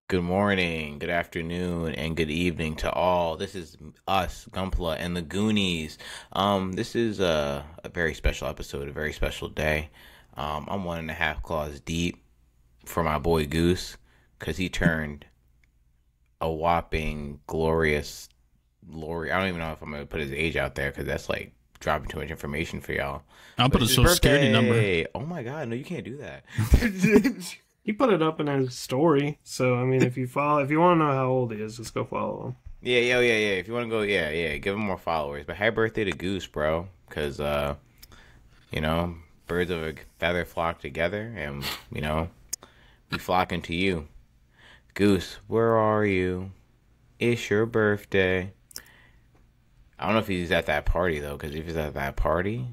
Good morning, good afternoon, and good evening to all. This is us, Gumpla, and the Goonies. This is a very special episode, a very special day. I'm 1.5 claws deep for my boy Goose, because he turned a whopping glorious, glory. I don't even know if I'm going to put his age out there, because that's like dropping too much information for y'all. I'll But put a it's his social security number. birthday. Oh my God, no, you can't do that. He put it up in his story, so I mean, if you want to know how old he is, just go follow him. Yeah. If you want to go, yeah, give him more followers. But happy birthday to Goose, bro. Because, birds of a feather flock together, and, we flocking to you. Goose, where are you? It's your birthday. I don't know if he's at that party, though, because if he's at that party,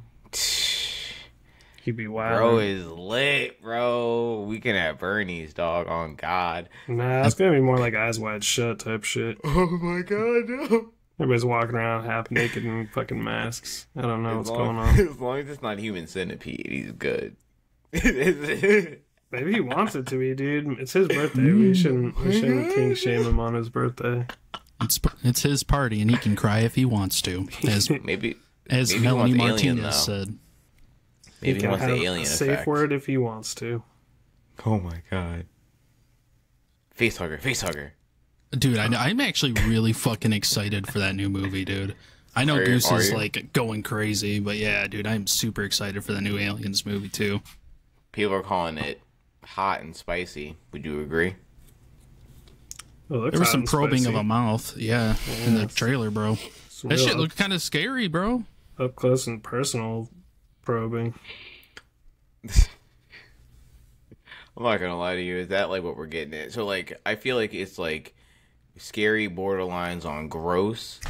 He'd be wild. bro is lit, bro. Weekend at Bernie's, dog, on God. Nah, it's gonna be more like Eyes Wide Shut type shit. Oh, my God, no. Everybody's walking around half naked in fucking masks. I don't know what's going on. As long as it's not Human Centipede, he's good. Maybe he wants it to be, dude. It's his birthday. We shouldn't king shame him on his birthday. It's his party, and he can cry if he wants to, as maybe he Melanie wants Alien, Martinez though. said. Maybe he can wants the have alien a safe effect. word if he wants to. Oh my God. Face hugger. Dude, I'm actually really fucking excited for that new movie, dude. I know Goose is like going crazy, but yeah, dude, I'm super excited for the new Aliens movie too. People are calling it hot and spicy. Would you agree? Oh, There was some probing of a mouth, yeah, in the trailer, bro. That shit looked kind of scary, bro. Up close and personal probing. I'm not gonna lie to you. Is that like what we're getting at? So like, I feel like it's like scary borderlines on gross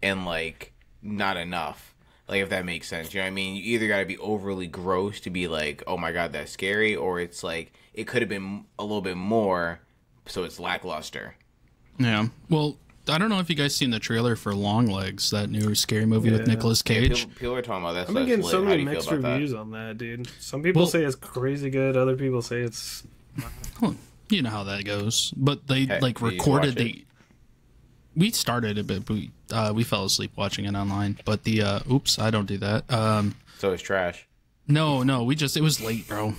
and like not enough. Like, if that makes sense. You know what I mean? You either gotta be overly gross to be like, oh my God, that's scary, or it's like it could have been a little bit more, so it's lackluster. Yeah. Well, I don't know if you guys seen the trailer for Long Legs, that new scary movie with Nicolas Cage. People are talking about that. I've been getting so many many mixed reviews on that, dude. Some people say it's crazy good. Other people say it's... Well, you know how that goes. But they recorded the... We started it, but we fell asleep watching it online. But the... oops, I don't do that. So it's trash. No, it was late, bro.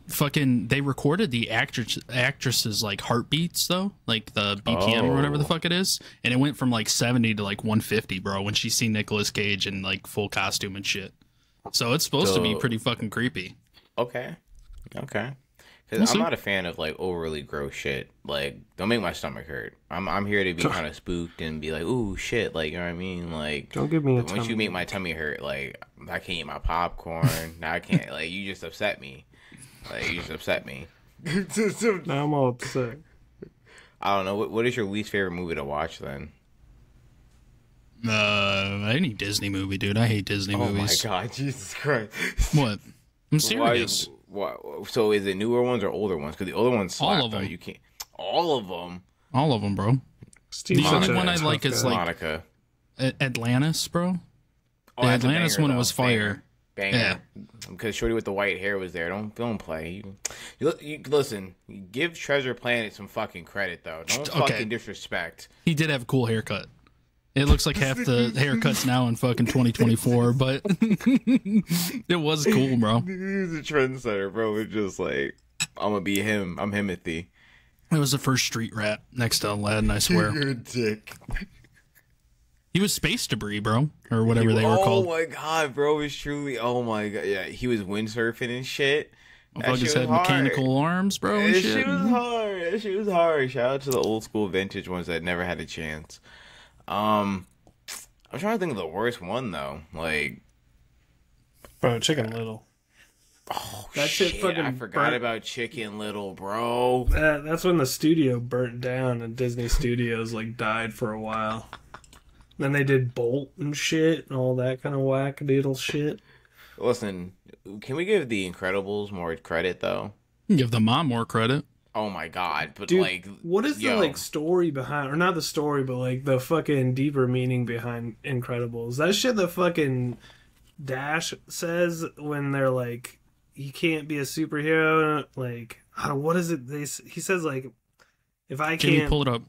Fucking, they recorded the actress's like heartbeats though, like the BPM or whatever the fuck it is, and it went from like 70 to like 150, bro, when she seen Nicolas Cage in like full costume and shit. So it's supposed to be pretty fucking creepy. Okay. Because I'm not a fan of like overly gross shit. Like, don't make my stomach hurt. I'm here to be kind of spooked and be like, ooh, shit. Like, you know what I mean? Like, don't give me a once you make my tummy hurt, like, I can't eat my popcorn. Now I can't. Like, you just upset me. Now I'm all upset. I don't know. What is your least favorite movie to watch then? Any Disney movie, dude. I hate Disney movies. Oh my God, Jesus Christ! What? I'm serious. So is it newer ones or older ones? Because the older ones slap, all of them. You can't. All of them. All of them, bro. The only one I like is like Monica. Atlantis, bro. Oh, the that's a Atlantis banger, one though. was fire. Banger. Yeah. Because Shorty with the white hair was there. Don't play. You listen. Give Treasure Planet some fucking credit though. Don't fucking disrespect. He did have a cool haircut. It looks like half the haircuts now in fucking 2024, but it was cool, bro. He was a trendsetter, bro. It's just like, I'm gonna be him. I'm Himothy. It was the first street rat next to Aladdin, I swear. You're a dick. He was space debris, bro, or whatever they were called. Oh my God, bro, it's truly. Oh my God, yeah, he was windsurfing and shit. That shit had mechanical arms, bro. And shit. That shit was hard. Shout out to the old school vintage ones that never had a chance. I'm trying to think of the worst one though. Like, Bro, Chicken Little. oh That shit fucking I forgot about Chicken Little, bro. That's when the studio burnt down and Disney Studios like died for a while. Then they did Bolt and shit and all that kind of wackadoodle shit. Listen, can we give The Incredibles more credit though? Give the mom more credit. Oh my God, but Dude, like, what is the like story behind, or not the story, but like the fucking deeper meaning behind Incredibles? That shit that fucking Dash says when they're like, he can't be a superhero. Like, what is it? He says like, if I Jimmy, can't pull it up.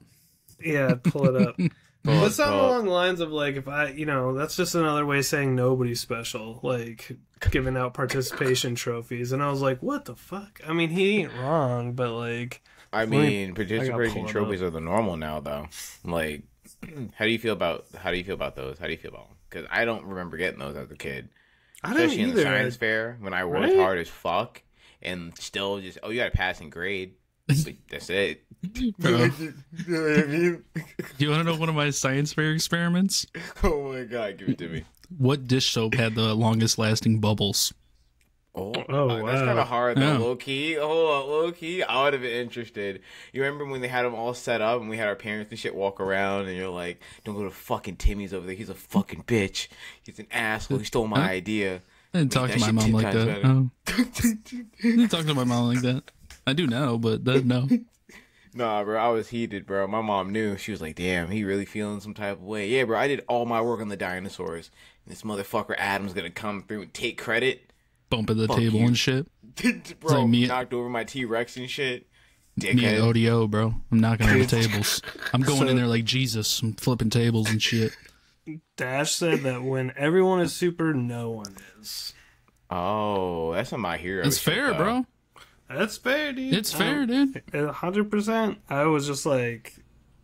Yeah, pull it up. But something pull. along the lines of like, if I, that's just another way of saying nobody's special, like giving out participation trophies. And I was like, what the fuck? I mean, he ain't wrong, but like, I mean, participation trophies up. are the normal now, though. Like, how do you feel about those? How do you feel about them? Because I don't remember getting those as a kid, I didn't especially in either. the science fair when I worked Right? hard as fuck and still just you got a passing grade. But that's it. Bro. You want to know one of my science fair experiments? Oh my god, give it to me. What dish soap had the longest lasting bubbles? Oh, wow. That's kind of hard though. Yeah. Low key. Hold on, low key. I would have been interested. You remember when they had them all set up and we had our parents and shit walk around and you're like, "Don't go to fucking Timmy's over there. He's a fucking bitch. He's an asshole. He stole my idea." I didn't talk to my mom like that. No. I didn't talk to my mom like that. I do now, but no. Nah, bro, I was heated, bro. My mom knew. She was like, "Damn, he really feeling some type of way." Yeah, bro, I did all my work on the dinosaurs. And this motherfucker Adam's gonna come through and take credit. Bumping the Fuck table you. and shit. Bro, like me- knocked over my T-Rex and shit. Me and Dickhead. ODO, bro. I'm knocking over tables. I'm going in there like Jesus. I'm flipping tables and shit. Dash said that when everyone is super, no one is. Oh, that's not my hero. It's shit, fair, though. bro. That's fair, dude. It's fair, dude. 100%. I was just like,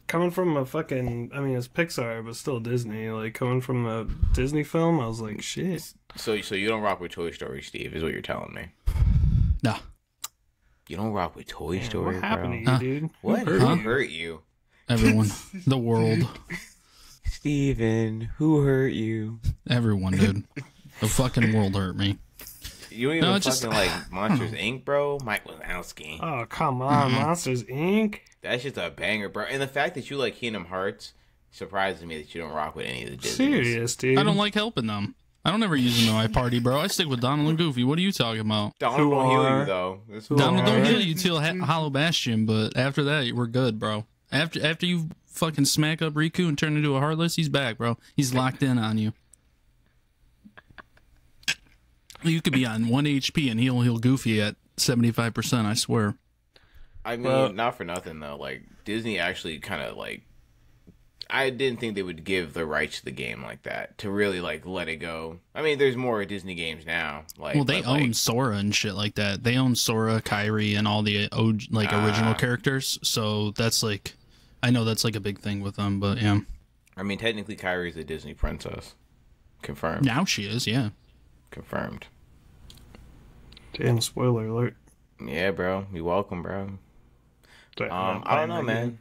coming from a fucking, I mean, it's Pixar, but still Disney. Like, coming from a Disney film, I was like, shit. So you don't rock with Toy Story, Steve, is what you're telling me. Nah. You don't rock with Toy Story, What happened bro? to you, dude? What? Who Who hurt you? hurt you? Everyone. The world. Steven, who hurt you? Everyone, dude. The fucking world hurt me. You don't No, even it's just- fucking like Monsters Inc., bro? Mike Wazowski. Oh, come on, Monsters, Inc.? That's just a banger, bro. And the fact that you like Kingdom Hearts surprises me that you don't rock with any of the Disney. Serious, dude. I don't like helping them. I don't ever use them in my party, bro. I stick with Donald and Goofy. What are you talking about? Donald Who won't heal are- you though. That's Donald don't Alright. heal you till Hollow Bastion, but after that, we're good, bro. After you fucking smack up Riku and turn into a Heartless, he's back, bro. He's locked in on you. You could be on 1 HP and he'll heal Goofy at 75%, I swear. I mean, Well- not for nothing though. Like Disney actually kind of like, I didn't think they would give the rights to the game like that to really like let it go. I mean, there's more Disney games now. Like, Well, they but, own like, Sora and shit like that. They own Sora, Kyrie, and all the original characters. So that's like, I know that's like a big thing with them, but yeah. I mean, technically, Kyrie's a Disney princess. Confirmed. Now she is, yeah. Confirmed. Damn, spoiler alert. Yeah, bro. You're welcome, bro. But, I don't know, man.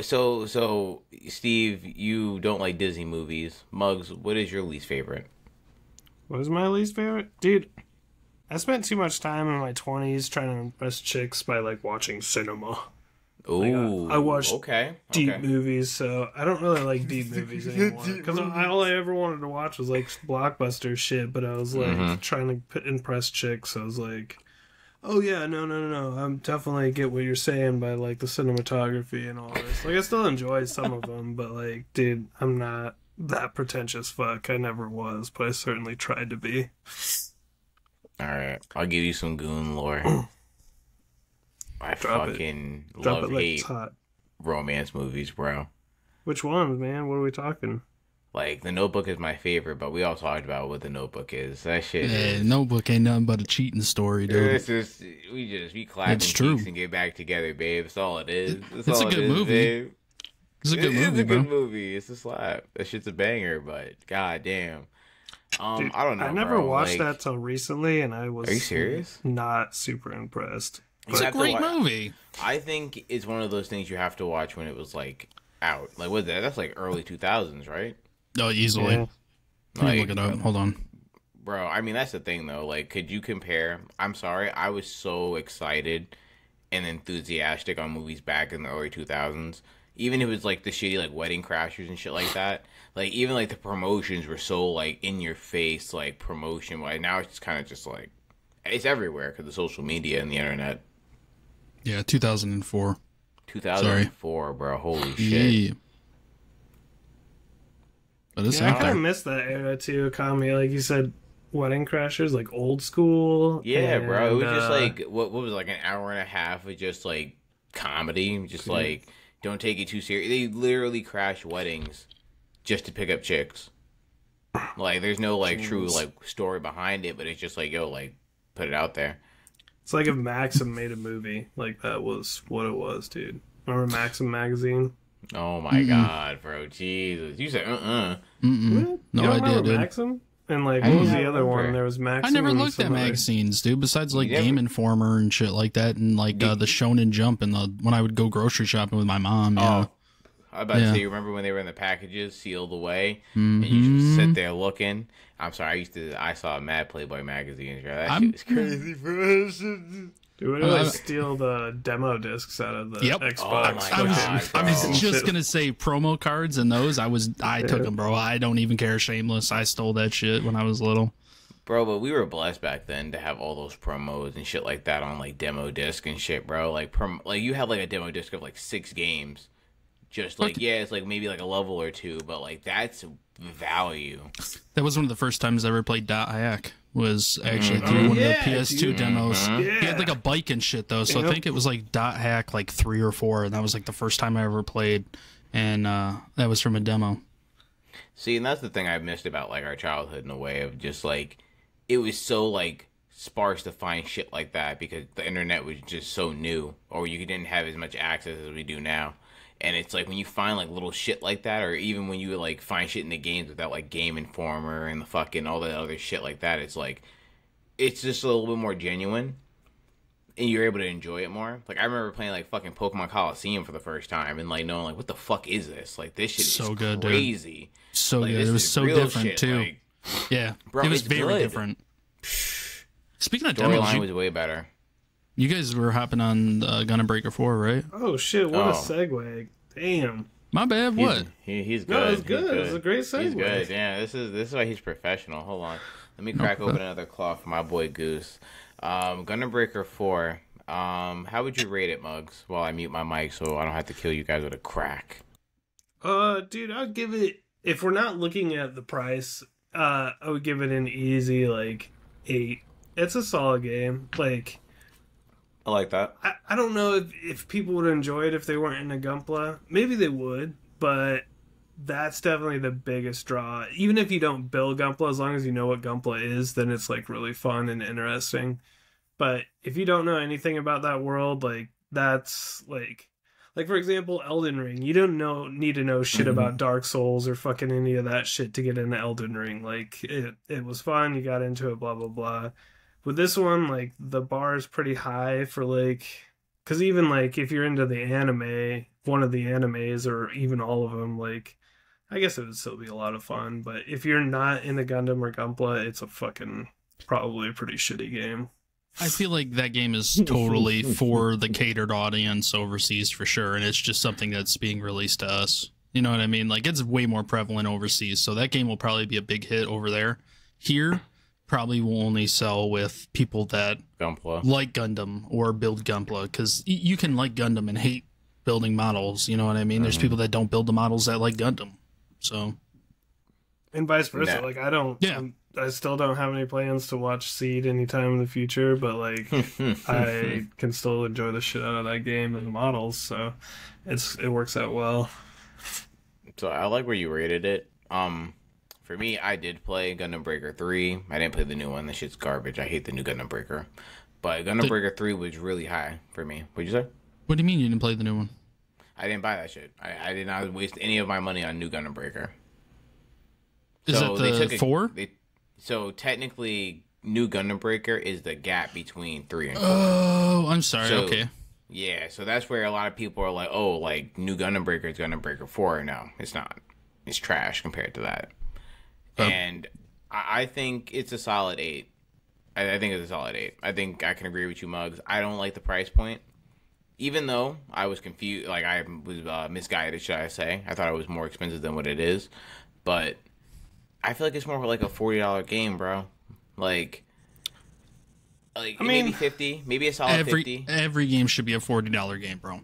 So, Steve, you don't like Disney movies. Muggs, what is your least favorite? What is my least favorite? Dude, I spent too much time in my 20s trying to impress chicks by, like, watching cinema. Ooh, I watched okay. Deep movies, so I don't really like deep movies anymore. Because all I ever wanted to watch was, like, blockbuster shit, but I was, like, trying to impress chicks. I was like, oh, yeah, no. I'm definitely get what you're saying by, like, the cinematography and all this. Like, I still enjoy some of them, but, like, dude, I'm not that pretentious fuck. I never was, but I certainly tried to be. All right, I'll give you some goon lore. I Drop it. fucking Drop love it like hate it's hot. romance movies, bro. Which ones, man? What are we talking? Like, The Notebook is my favorite, but we all talked about what The Notebook is. That shit is... Notebook ain't nothing but a cheating story, dude. It's just, we clap It's and true. cheeks and get back together, babe. That's all it is. That's It's a all it good is, movie. babe. It's a good It is movie, a good bro. movie. It's a slap. That shit's a banger, but goddamn. Dude, I don't know. I never bro. watched like, that till recently, and I was Are you serious? not super impressed. You It's a have to great wa- movie. I think it's one of those things you have to watch when it was like out. Like, what? That's like early 2000s, right? Oh, easily. Yeah. Let me Like, look it up. Hold on. Bro, I mean, that's the thing, though. Like, could you compare? I'm sorry. I was so excited and enthusiastic on movies back in the early 2000s. Even if it was, like, the shitty, like, Wedding Crashers and shit like that. Like, even, like, the promotions were so, like, in your face, like, promotion. Like, now it's just kind of just, like, it's everywhere because of social media and the internet. Yeah, 2004. 2004, bro. Holy shit. Yeah. But it's Yeah, I out kind there. of missed that era too, Kami. Like you said, Wedding Crashers, like old school. Yeah, bro. It was and, just like what was it, like an hour and a half of just like comedy. Just like, don't take it too serious. They literally crash weddings just to pick up chicks. Like, there's no like true like story behind it, but it's just like, yo, like, put it out there. It's like if Maxim made a movie. Like, that was what it was, dude. Remember Maxim magazine? Oh my god, bro, Jesus! You said No you don't idea, remember dude. Maxim? And like, what was the other remember. one? There was Maxim. I never and looked at some other- magazines, dude. Besides like You never- Game Informer and shit like that, and like the Shonen Jump, and when I would go grocery shopping with my mom. Yeah. Oh, I was about to say, you remember when they were in the packages sealed away, and you just sit there looking. I'm sorry, I saw Mad Playboy magazines. Right? That shit was crazy, bro. Dude, we always steal the demo discs out of the Xbox. Oh my God, I was bro. just gonna say promo cards and those. I took them, bro. I don't even care. Shameless. I stole that shit when I was little. Bro, but we were blessed back then to have all those promos and shit like that on like demo disc and shit, bro. Like, like you had like a demo disc of like 6 games. Just like, yeah, it's like maybe like a level or 2, but like that's value. That was one of the first times I ever played Dot Hack. Was actually through one of the PS2 demos. He had like a bike and shit though, so I think it was like Dot Hack like 3 or 4, and that was like the first time I ever played, and that was from a demo. See, and that's the thing I missed about like our childhood in a way of just like it was so like sparse to find shit like that because the internet was just so new, or you didn't have as much access as we do now. And it's like when you find like little shit like that, or even when you like find shit in the games without like Game Informer and the fucking all that other shit like that, it's like it's just a little bit more genuine, and you're able to enjoy it more. Like I remember playing like fucking Pokemon Coliseum for the first time and like knowing like what the fuck is this? Like this shit So is good, crazy. Dude. So like, good. It was so different shit. too. Like, Yeah, bro, it was it's very good. different. Speaking of demos, Storyline was way better. you guys were hopping on Gundam Breaker 4, right? Oh shit! What a segue! Damn. My bad. What? He's good. No, it was He's good. It was a great segue. He's good. Yeah, this is why he's professional. Hold on. Let me crack open another claw for my boy Goose. Gundam Breaker 4. How would you rate it, Muggs? While I mute my mic so I don't have to kill you guys with a crack. Dude, I'd give it. If we're not looking at the price, I would give it an easy like 8. It's a solid game. Like, I like that. I don't know if people would enjoy it if they weren't into Gunpla. Maybe they would, but that's definitely the biggest draw. Even if you don't build Gunpla, as long as you know what Gunpla is, then it's like really fun and interesting. But if you don't know anything about that world, like that's like for example, Elden Ring. You don't need to know shit about Dark Souls or fucking any of that shit to get into Elden Ring. Like it was fun. You got into it. Blah blah blah. With this one, like, the bar is pretty high for, like... Because even, like, if you're into the anime, one of the animes, or even all of them, like... I guess it would still be a lot of fun, but if you're not into Gundam or Gunpla, it's a fucking... Probably a pretty shitty game. I feel like that game is totally for the catered audience overseas for sure, and it's just something that's being released to us. You know what I mean? Like, it's way more prevalent overseas, so that game will probably be a big hit over there. Here... probably will only sell with people that like Gundam or build Gunpla, because you can like Gundam and hate building models, you know what I mean? There's people that don't build the models that like Gundam, so... And vice versa, like, I still don't have any plans to watch Seed anytime in the future, but, like, I can still enjoy the shit out of that game and the models, so it works out well. So I like where you rated it. For me, I did play Gundam Breaker 3. I didn't play the new one. That shit's garbage. I hate the new Gundam Breaker. But Gundam Breaker 3 was really high for me. What'd you say? What do you mean you didn't play the new one? I didn't buy that shit. I did not waste any of my money on new Gundam Breaker. Is so it the 4? So technically, new Gundam Breaker is the gap between 3 and 4. Oh, I'm sorry. So, okay. Yeah, so that's where a lot of people are like, oh, like, new Gundam Breaker is Gundam Breaker 4. No, it's not. It's trash compared to that. And I think it's a solid 8. I think it's a solid 8. I think I can agree with you, Muggs. I don't like the price point. Even though I was confused, like I was misguided, should I say. I thought it was more expensive than what it is. But I feel like it's more like a $40 game, bro. Like I mean, maybe 50. Maybe a solid 50. Every game should be a $40 game, bro.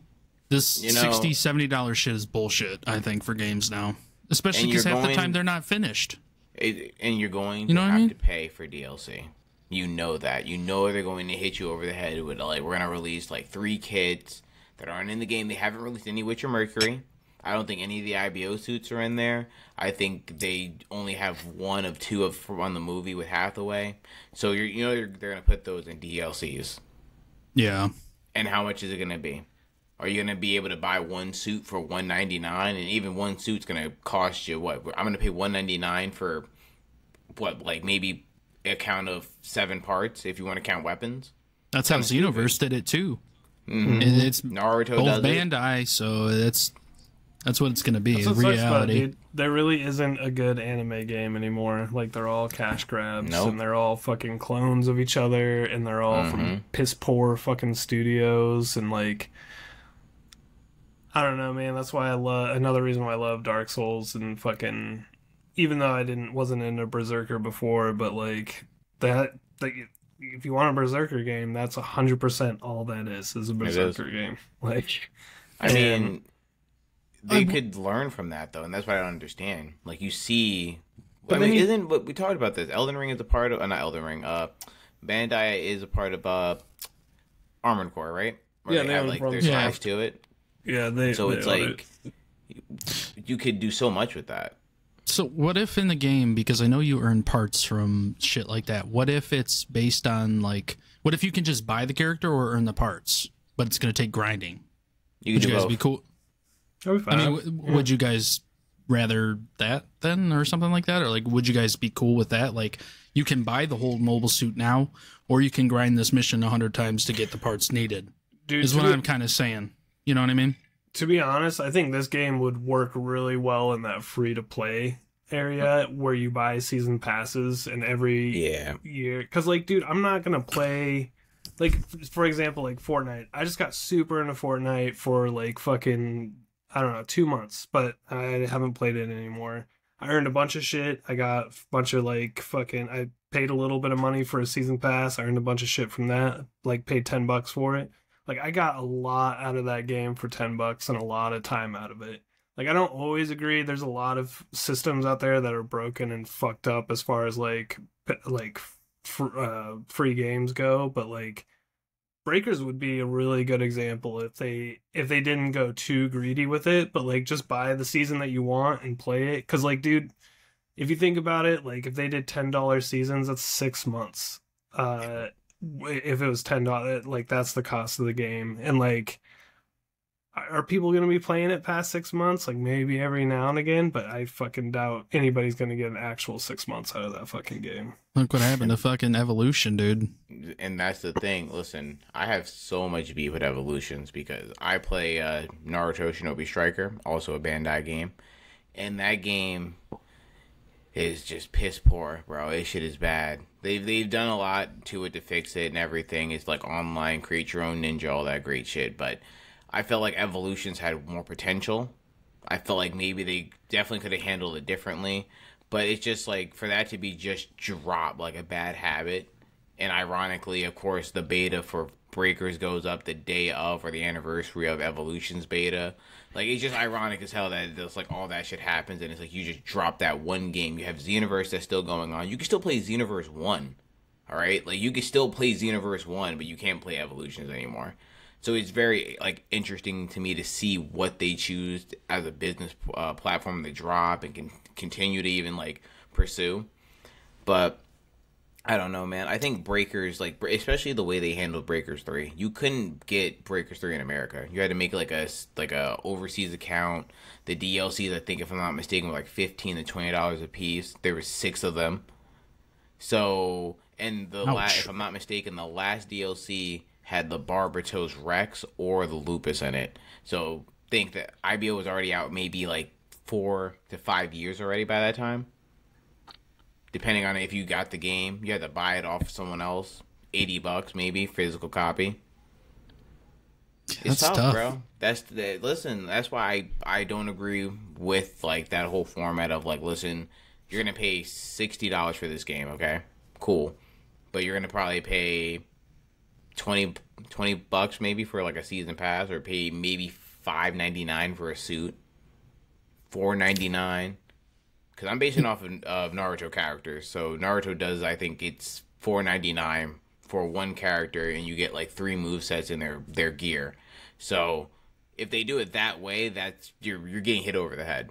This $60, $70 shit is bullshit, I think, for games now. Especially because half the time they're not finished. And you're going to have to pay for DLC. You know that. You know they're going to hit you over the head with, like, we're going to release, like, 3 kits. that aren't in the game. They haven't released any Witcher Mercury. I don't think any of the IBO suits are in there. I think they only have one of two on the movie with Hathaway. So they're gonna put those in DLCs. Yeah. And how much is it gonna be? Are you gonna be able to buy one suit for $199? And even one suit's gonna cost you what? I'm gonna pay $199 for what? Like maybe a count of 7 parts if you want to count weapons. That's how Xenoverse did it too. Mm-hmm. And it's Naruto both does Bandai, so that's what it's gonna be. That's what Reality. sucks about it, dude. There really isn't a good anime game anymore. Like, they're all cash grabs, and they're all fucking clones of each other, and they're all from piss poor fucking studios, and like, I don't know, man. That's why another reason why I love Dark Souls and fucking, even though I wasn't into Berserker before, but like that, like, if you want a Berserker game, that's 100% all that is a Berserker game. Like, I mean, they could learn from that though, and that's what I don't understand. Like, you see, but we talked about this? Elden Ring is a part of not Elden Ring. Bandai is a part of Armored Core, right? Where they have like their ties to it. Yeah, it's like you could do so much with that. So what if in the game, because I know you earn parts from shit like that, what if it's based on like, what if you can just buy the character or earn the parts, but it's going to take grinding? Would you guys be cool? I mean, would you guys rather that then or something like that? Or like, would you guys be cool with that? Like, you can buy the whole mobile suit now, or you can grind this mission 100 times to get the parts needed. Dude, is what I'm kind of saying. You know what I mean? To be honest, I think this game would work really well in that free-to-play area where you buy season passes and every year. Because, like, dude, I'm not going to play... Like, for example, like Fortnite. I just got super into Fortnite for, like, fucking, I don't know, 2 months. But I haven't played it anymore. I earned a bunch of shit. I got a bunch of, like, fucking... I paid a little bit of money for a season pass. I earned a bunch of shit from that. Like, paid $10 for it. Like, I got a lot out of that game for $10 and a lot of time out of it. Like, I don't always agree. There's a lot of systems out there that are broken and fucked up as far as, like free games go. But, like, Breakers would be a really good example if they didn't go too greedy with it. But, like, just buy the season that you want and play it. Because, like, dude, if you think about it, like, if they did $10 seasons, that's 6 months. If it was $10, like, that's the cost of the game. And, like, are people going to be playing it past 6 months? Like, maybe every now and again, but I fucking doubt anybody's going to get an actual 6 months out of that fucking game. Look what happened to fucking Evolution, dude. And that's the thing. Listen, I have so much beef with Evolutions because I play Naruto Shinobi Striker, also a Bandai game, and that game is just piss poor, bro. This shit is bad. They've done a lot to it to fix it and everything. It's like online, create your own ninja, all that great shit. But I felt like Evolutions had more potential. I felt like maybe they definitely could have handled it differently. But it's just like, for that to be just dropped like a bad habit. And ironically, of course, the beta for Breakers goes up the day of or the anniversary of Evolution's beta. Like, it's just ironic as hell that it's like all that shit happens and it's like you just drop that one game. You have Xenoverse that's still going on. You can still play Xenoverse 1, alright? Like, you can still play Xenoverse 1, but you can't play Evolutions anymore. So it's very, like, interesting to me to see what they choose as a business platform to drop and can continue to even, like, pursue. But I don't know, man. I think Breakers, like, especially the way they handled Breakers 3, you couldn't get Breakers 3 in America. You had to make like a overseas account. The DLCs, I think, if I'm not mistaken, were like $15 to $20 a piece. There were 6 of them. So, and if I'm not mistaken, the last DLC had the Barbatos Rex or the Lupus in it. So think that IBO was already out maybe like 4 to 5 years already by that time. Depending on if you got the game, you had to buy it off of someone else. $80 maybe, physical copy. It's tough, bro. Listen, that's why I don't agree with like that whole format of like, listen, you're gonna pay $60 for this game, okay? Cool. But you're gonna probably pay $20 maybe for like a season pass, or pay maybe $5.99 for a suit. $4.99. Because I'm basing off of Naruto characters. So Naruto does, I think it's $4.99 for one character, and you get like 3 movesets in their gear. So if they do it that way, that's you're getting hit over the head.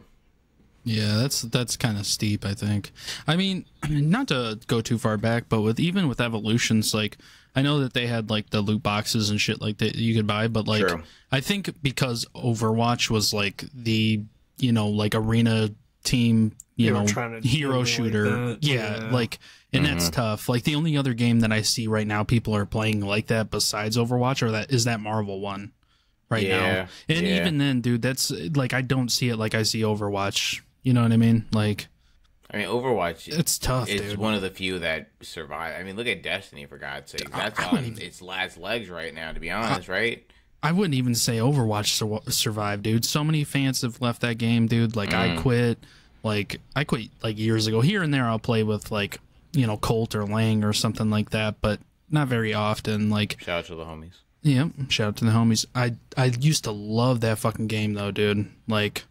Yeah, that's kind of steep, I think. I mean, not to go too far back, but even with Evolutions, like, I know that they had like the loot boxes and shit like that you could buy, but like, True. I think because Overwatch was like the, you know, like arena team, you know, hero shooter. Like yeah, like, and that's tough. Like, the only other game that I see right now people are playing like that besides Overwatch is that Marvel one right now. And even then, dude, that's like, I don't see it like I see Overwatch. You know what I mean? Like, I mean, Overwatch. It's tough. It's dude. one of the few that survive. I mean, look at Destiny, for God's sake. That's on its last legs right now, to be honest, right? I wouldn't even say Overwatch survived, dude. So many fans have left that game, dude. Like, I quit like years ago. Here and there, I'll play with like, you know, Colt or Lang or something like that, but not very often. Like, shout out to the homies. Yeah, shout out to the homies. I used to love that fucking game though, dude. Like,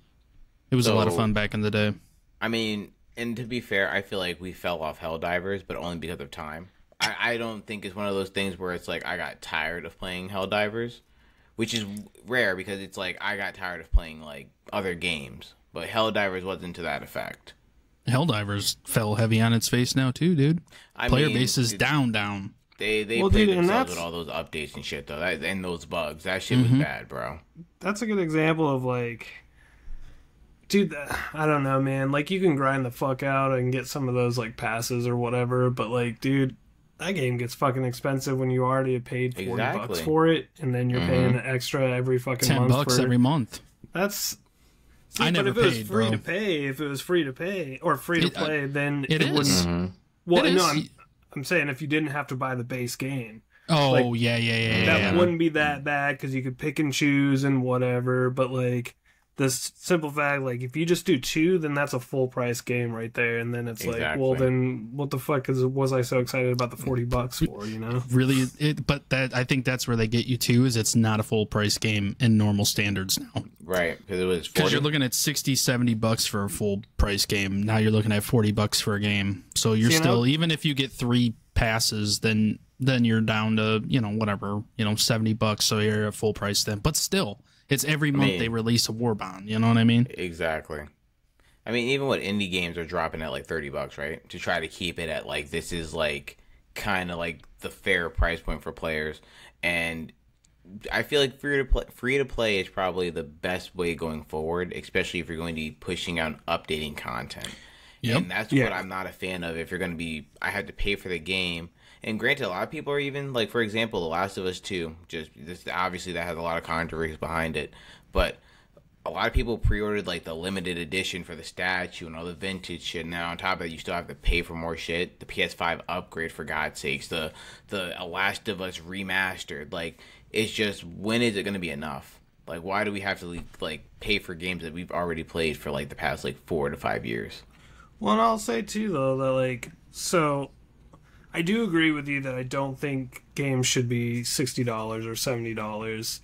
it was a lot of fun back in the day. I mean, and to be fair, I feel like we fell off Helldivers, but only because of time. I don't think it's one of those things where it's like I got tired of playing Helldivers, which is rare because it's like I got tired of playing like other games, but Helldivers wasn't to that effect. Helldivers fell heavy on its face now too, dude. Player base is down. They played themselves with all those updates and shit though, and those bugs. That shit was bad, bro. That's a good example of like, dude, I don't know, man. Like, you can grind the fuck out and get some of those like passes or whatever, but like, dude, that game gets fucking expensive when you already have paid $40 for it, and then you're paying extra every fucking month. $10 every month. That's. See, I never but if it was paid, free bro. to pay, if it was free to pay or free to play, then it is. wouldn't. Well, It no, is. I'm saying if you didn't have to buy the base game. Oh, like, yeah. That wouldn't be that bad because you could pick and choose and whatever. But like, the simple fact, like, if you just do 2, then that's a full price game right there. And then it's like, well, then what the fuck was I so excited about the $40 for? You know, really. But I think that's where they get you too. Is it's not a full price game in normal standards now. Right, because it was 40. Because you're looking at $60-$70 for a full price game. Now you're looking at $40 for a game. So you're still, even if you get 3 passes, then you're down to, you know, whatever, you know, $70. So you're at full price then. But still, it's every month they release a Warbond. You know what I mean? Exactly. I mean, even what indie games are dropping at like $30, right? To try to keep it at like, this is like kind of like the fair price point for players. And I feel like free to play is probably the best way going forward, especially if you're going to be pushing out updating content. Yep. And that's what I'm not a fan of. If you're going to be, I had to pay for the game. And granted, a lot of people are even like, for example, The Last of Us 2. Just this, obviously, that has a lot of controversy behind it. But a lot of people pre-ordered like the limited edition for the statue and all the vintage shit. Now on top of that, you still have to pay for more shit. The PS5 upgrade, for God's sakes. The Last of Us remastered. Like, it's just, when is it going to be enough? Like, why do we have to like pay for games that we've already played for like the past like 4 to 5 years? Well, and I'll say too though that like, so I do agree with you that I don't think games should be $60 or $70.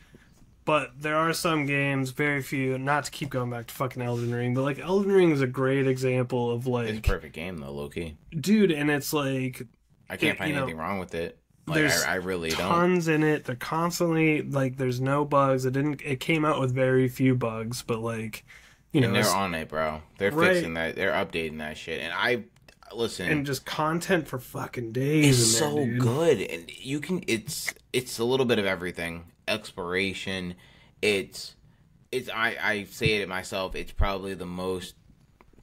But there are some games, very few, not to keep going back to fucking Elden Ring, but like Elden Ring is a great example of like, it's a perfect game though, low-key. Dude, and it's like, I can't find anything wrong with it. Like, there's I really don't. Tons in it. They're constantly like, there's no bugs. It came out with very few bugs, but like, you know, they're on it, bro. They're fixing that. They're updating that shit. And listen, and just content for fucking days. It's so good, and you can. It's a little bit of everything. Exploration. It's. I say it myself. It's probably the most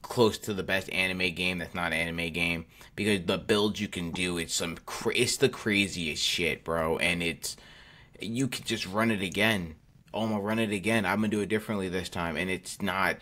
close to the best anime game that's not an anime game, because the builds you can do, it's the craziest shit, bro. And you could just run it again. Oh, I'm gonna run it again. I'm gonna do it differently this time, and it's not.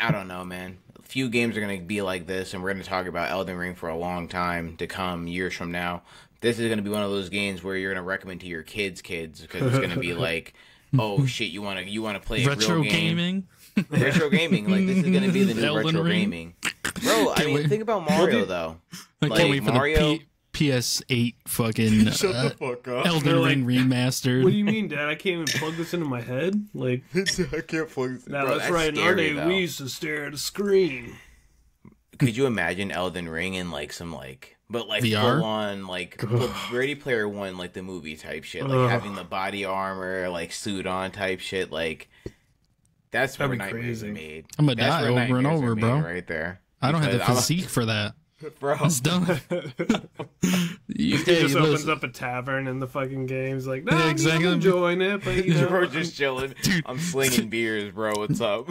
I don't know, man. Few games are gonna be like this, and we're gonna talk about Elden Ring for a long time to come, years from now. This is gonna be one of those games where you're gonna recommend to your kids, because it's gonna be like, oh shit, you wanna play a retro real game? Gaming. Retro gaming, like, this is gonna be the new Elden retro Ring. gaming, bro. I mean, think about Mario though. I can't wait for the PS8 fucking Shut the fuck up. Elden Ring remastered. What do you mean, Dad? I can't even plug this into my head. Like, I can't plug this. No, Bro, that's right. In our day, though. we used to stare at a screen. Could you imagine Elden Ring in like some like but like VR? full on like Ready Player One, like the movie type shit, like having the body armor, like suit on type shit, like that's where Nightmares are made. I'm gonna That's die where over and Nightmares over, are made bro. right there. I don't have the Because physique for that. bro. It's dumb. He just opens up a tavern in the fucking games, like, no, yeah, exactly. I'm enjoying it, but you know. Bro, just chilling. Dude. I'm slinging beers, bro. What's up?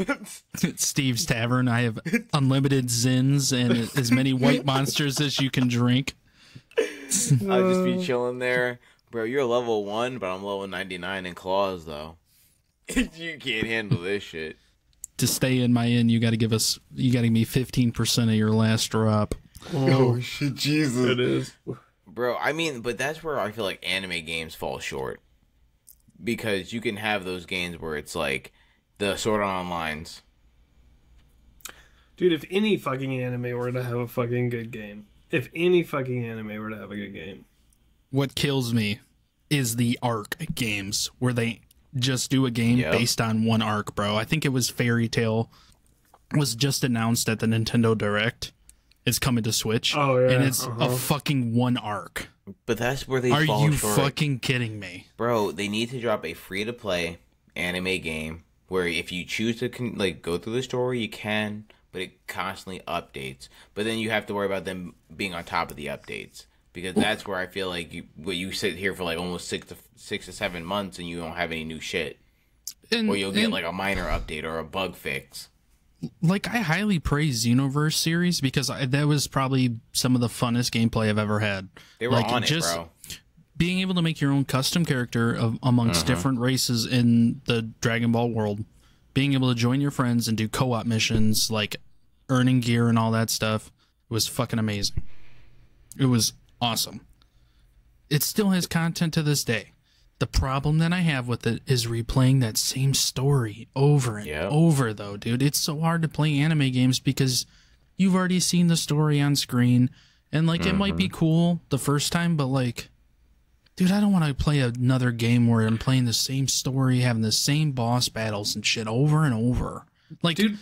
Steve's Tavern. I have unlimited Zins and as many white monsters as you can drink. I'll just be chilling there. Bro, you're level 1, but I'm level 99 in claws, though. You can't handle this shit. To stay in my inn, you got to give me 15% of your last drop. Oh shit, Jesus! It is, bro. I mean, but that's where I feel like anime games fall short, because you can have those games where it's like the Sword Art Online's. Dude, if any fucking anime were to have a fucking good game, what kills me is the arc games where they just do a game based on one arc, bro. I think it was Fairy Tail was just announced at the Nintendo Direct. It's coming to Switch. Oh, yeah. And it's a fucking one arc. But that's where they fall short. Are you short. fucking kidding me? Bro, they need to drop a free-to-play anime game where if you choose to like go through the story, you can, but it constantly updates. But then you have to worry about them being on top of the updates. Because that's where I feel like you sit here for like almost 6 to 7 months and you don't have any new shit. Or you'll get like a minor update or a bug fix. Like, I highly praise Xenoverse series because that was probably some of the funnest gameplay I've ever had. They were like, on it, bro. Being able to make your own custom character amongst different races in the Dragon Ball world. Being able to join your friends and do co-op missions, like earning gear and all that stuff, was fucking amazing. It was awesome. It still has content to this day. The problem that I have with it is replaying that same story over and over, though, dude. It's so hard to play anime games because you've already seen the story on screen. And, like, it might be cool the first time, but, like, dude, I don't want to play another game where I'm playing the same story, having the same boss battles and shit over and over. Like, dude,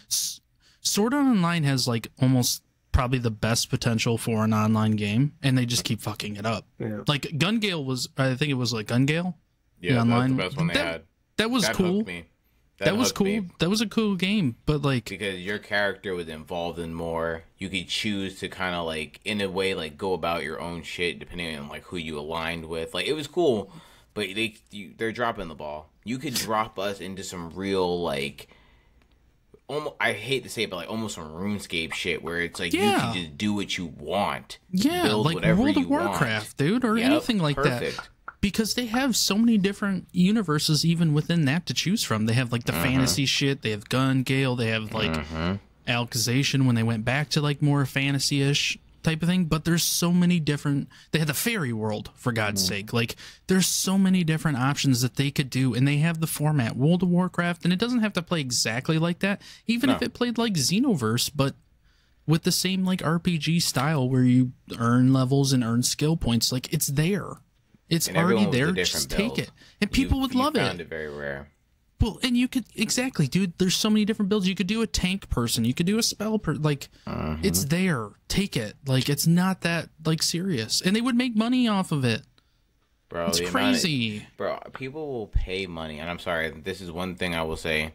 Sword Art Online has, like, almost probably the best potential for an online game, and they just keep fucking it up. Yeah. Like, Gun Gale was, I think it was, like, Gun Gale? Yeah, online. That's the best one they had. That was cool. That was cool. That was a cool game, but like because your character was involved in more, you could choose to kind of like in a way like go about your own shit depending on like who you aligned with. Like it was cool, but they're dropping the ball. You could drop us into some real like almost, I hate to say it, but like almost some RuneScape shit where it's like you can just do what you want. Yeah, build like World of Warcraft, dude, or anything like that. Because they have so many different universes even within that to choose from. They have like the fantasy shit. They have Gun Gale. They have like Alchization when they went back to like more fantasy-ish type of thing. But there's so many different... They had the fairy world, for God's sake. Like, there's so many different options that they could do. And they have the format World of Warcraft. And it doesn't have to play exactly like that. Even if it played like Xenoverse, but with the same like RPG style where you earn levels and earn skill points. Like, it's there. It's already there. Just take it, and people would love it. Found it very rare. Well, and you could exactly, dude. There's so many different builds. You could do a tank person. You could do a spell person. Like, it's there. Take it. Like, it's not that like serious, and they would make money off of it. Bro, it's crazy. Bro, people will pay money, and I'm sorry. This is one thing I will say.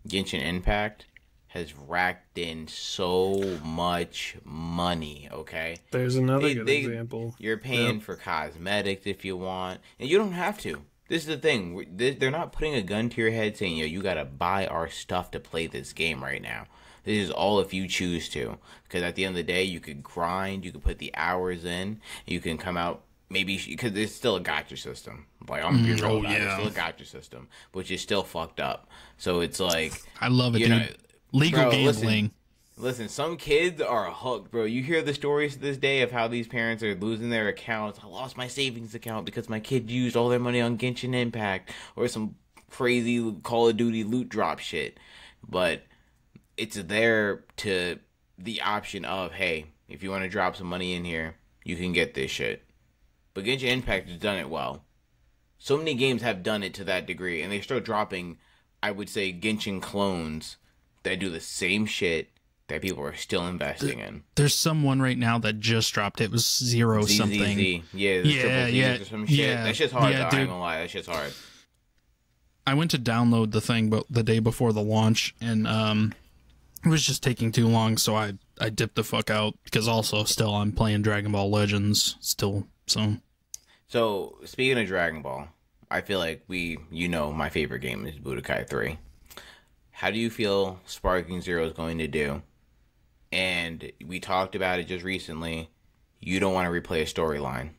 Genshin Impact has racked in so much money, okay? There's another good example. You're paying for cosmetics if you want, and you don't have to. This is the thing. They're not putting a gun to your head saying, yo, you gotta buy our stuff to play this game right now. This is all if you choose to. Because at the end of the day, you could grind, you could put the hours in, you can come out, maybe, because it's still a gacha system. Like, I'm gonna be real about it. It's still a gacha system, which is still fucked up. So it's like... I love it, dude. Legal gambling. Listen, some kids are hooked, bro. You hear the stories to this day of how these parents are losing their accounts. I lost my savings account because my kid used all their money on Genshin Impact or some crazy Call of Duty loot drop shit. But it's there to the option of, hey, if you want to drop some money in here, you can get this shit. But Genshin Impact has done it well. So many games have done it to that degree, and they start dropping, I would say, Genshin clones that do the same shit that people are still investing in. There's someone right now that just dropped. It was zero something. Yeah, or some shit. That shit's hard, though. I ain't gonna lie. That shit's hard. I went to download the thing but the day before the launch, and it was just taking too long, so I dipped the fuck out, because also still I'm playing Dragon Ball Legends still, so. So, speaking of Dragon Ball, I feel like my favorite game is Budokai 3. How do you feel Sparking Zero is going to do? And we talked about it just recently. You don't want to replay a storyline.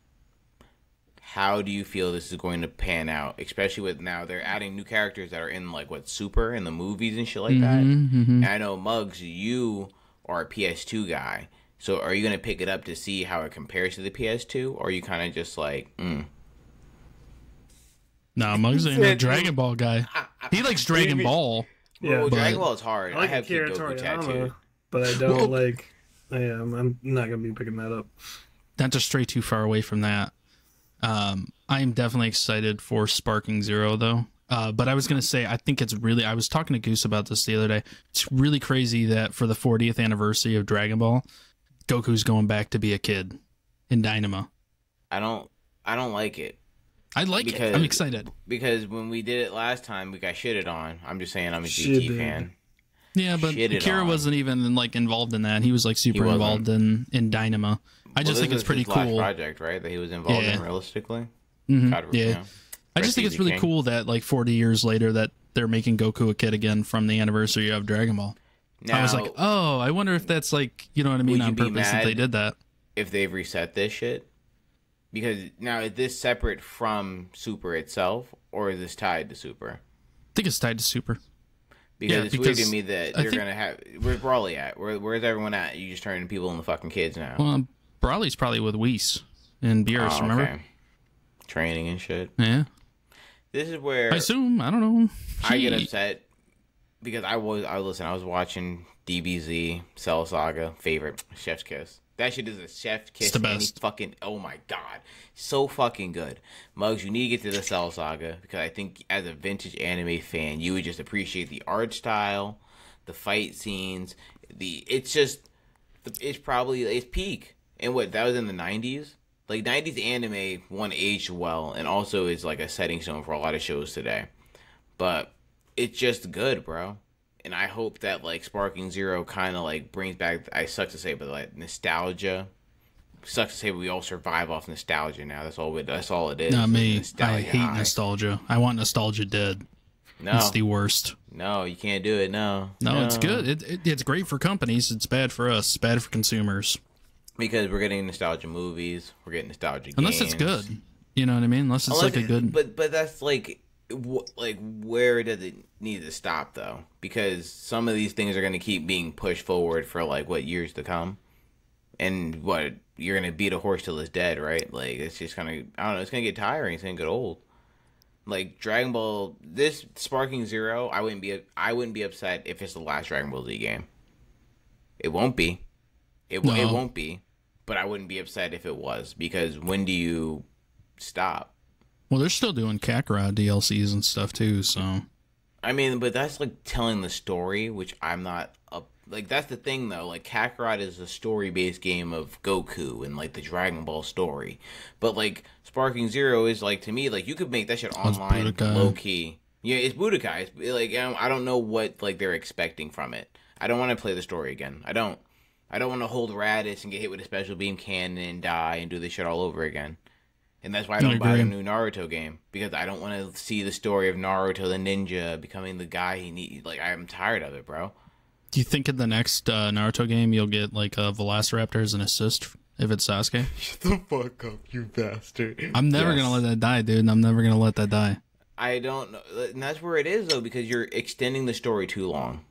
How do you feel this is going to pan out? Especially with now they're adding new characters that are in Super in the movies and shit like that. And I know Muggs, you are a PS2 guy. So are you going to pick it up to see how it compares to the PS2? Or are you kind of just Nah, Muggs ain't a Dragon Ball guy. He likes Dragon Ball. Yeah, well, Dragon Ball is hard. I have Kid Goku tattooed. But I don't I'm not going to be picking that up. Not to stray too far away from that. I am definitely excited for Sparking Zero, though. But I was going to say, I think it's really... I was talking to Goose about this the other day. It's really crazy that for the 40th anniversary of Dragon Ball, Goku's going back to be a kid in Dynamo. I don't like it. I like it. I'm excited. Because when we did it last time, we got shitted on. I'm just saying I'm a GT fan. Yeah, but Akira wasn't even involved in that. He was super involved in Dynamo. I just think it's pretty cool. Last project, right? That he was involved in realistically. Mm-hmm. Yeah. I just think it's really cool that 40 years later that they're making Goku a kid again from the anniversary of Dragon Ball. Now, I was like, oh, I wonder if that's on purpose that they did that. If they've reset this shit? Because now, is this separate from Super itself, or is this tied to Super? I think it's tied to Super. Because it's weird to me that they're going to have... Where's Brawly at? Where's everyone at? You just turning people into fucking kids now. Well, Brawly's probably with Whis and Beerus, remember? Okay. Training and shit. Yeah. This is where... I assume. I don't know. I get upset because I was watching DBZ, Cell Saga, favorite, Chef's Kiss. That shit is a chef's kiss. It's the best. Oh my god. So fucking good. Muggs, you need to get to the Cell Saga, because I think as a vintage anime fan, you would just appreciate the art style, the fight scenes, it's peak. And that was in the 90s? 90s anime, one, aged well, and also is a setting stone for a lot of shows today. But it's just good, bro. And I hope that Sparking Zero kind of brings back, I suck to say, but nostalgia. Sucks to say, but we all survive off nostalgia now. That's all it is. Not me. I hate nostalgia. I want nostalgia dead. No, it's the worst. No, you can't do it. No, it's good. It's great for companies. It's bad for us. It's bad for consumers. Because we're getting nostalgia movies. We're getting nostalgia Unless games. it's good. You know what I mean? Unless it's a good... But that's where does it need to stop, though? Because some of these things are going to keep being pushed forward for years to come. And you're going to beat a horse till it's dead, right? It's just going to, I don't know, it's going to get tiring. It's going to get old. Dragon Ball, this Sparking Zero, I wouldn't be upset if it's the last Dragon Ball Z game. It won't be. It won't be. But I wouldn't be upset if it was, because when do you stop? Well, they're still doing Kakarot DLCs and stuff too, so. I mean, but that's telling the story, which I'm not up. That's the thing though. Kakarot is a story-based game of Goku and the Dragon Ball story, but Sparking Zero is to me you could make that shit online, low key. Yeah, it's Budokai. It's I don't know what they're expecting from it. I don't want to play the story again. I don't want to hold Raditz and get hit with a special beam cannon and die and do this shit all over again. And that's why I don't buy the new Naruto game, because I don't want to see the story of Naruto the ninja becoming the guy he needs. I'm tired of it, bro. Do you think in the next Naruto game you'll get a Velociraptor as an assist if it's Sasuke? Shut the fuck up, you bastard. I'm never going to let that die, dude. I'm never going to let that die. I don't know. And that's where it is, though, because you're extending the story too long.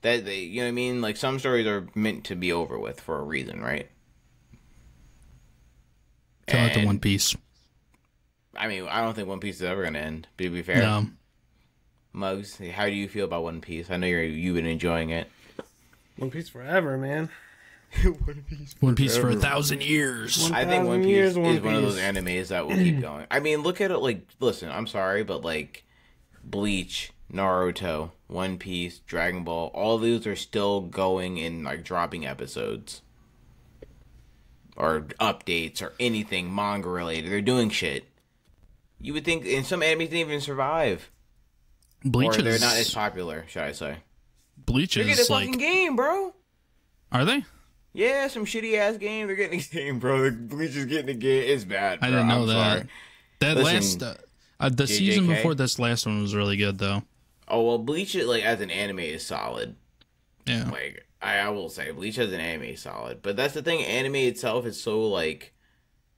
You know what I mean? Some stories are meant to be over with for a reason, right? Kind of like the One Piece. I mean, I don't think One Piece is ever going to end, to be fair. No. Muggs, how do you feel about One Piece? I know you've been enjoying it. One Piece forever, man. One Piece for 1,000 years. I think One Piece is one of those animes that will keep going. I mean, look at it listen, I'm sorry, but Bleach, Naruto, One Piece, Dragon Ball, all these are still going and like dropping episodes or updates or anything manga related. They're doing shit. You would think, and some animes didn't even survive. Bleach or they're is, not as popular, should I say? Bleach They're getting is a like, fucking game, bro. are they? Yeah, some shitty ass game. They're getting a game, bro. Bleach is getting a game. It's bad, bro. I didn't know I'm that. sorry. That Listen, the season JJK? before this last one was really good though. Oh well, Bleach like as an anime is solid. Yeah. Like I will say, Bleach as an anime is solid. But that's the thing. Anime itself is so like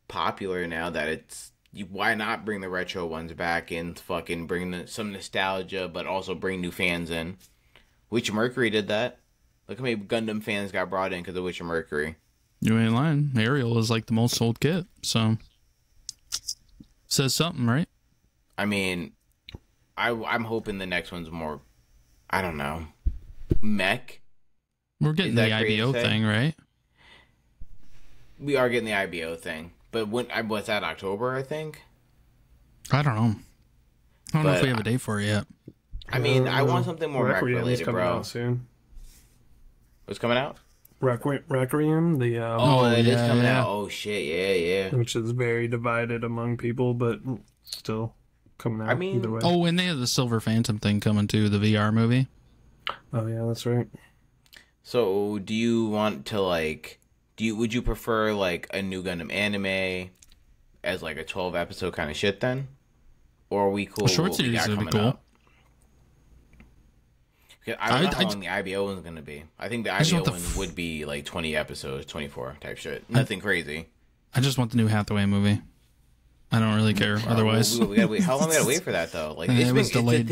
popular now that it's why not bring the retro ones back and fucking bring some nostalgia, but also bring new fans in. Witcher Mercury did that. Look how many Gundam fans got brought in because of Witcher Mercury. You ain't lying. Ariel is like the most sold kit, so says something, right? I mean, I'm hoping the next one's more, I don't know, mech. We're getting the IBO thing, right? We are getting the IBO thing. But what's that, October, I think? I don't know. I don't know if we have a date for it yet. I mean, I want something more mech Requiem is related, coming bro. out soon. What's coming out? Requiem, the It is coming yeah. out. Oh, shit, yeah. which is very divided among people, but still coming out. I mean- either way. Oh, and they have the Silver Phantom thing coming too, the VR movie. Oh yeah, that's right. So, do you want to, like... Would you prefer, like, a new Gundam anime as, like, a 12-episode kind of shit, then? Or are we cool A short with what we series got would be coming cool. up? Because I don't know how long the IBO one's going to be. I think the just IBO want the one would be, like, 20 episodes, 24 type shit. Nothing crazy. I just want the new Hathaway movie. I don't really care otherwise. We gotta wait. How long we gotta wait for that, though? Like, It was delayed.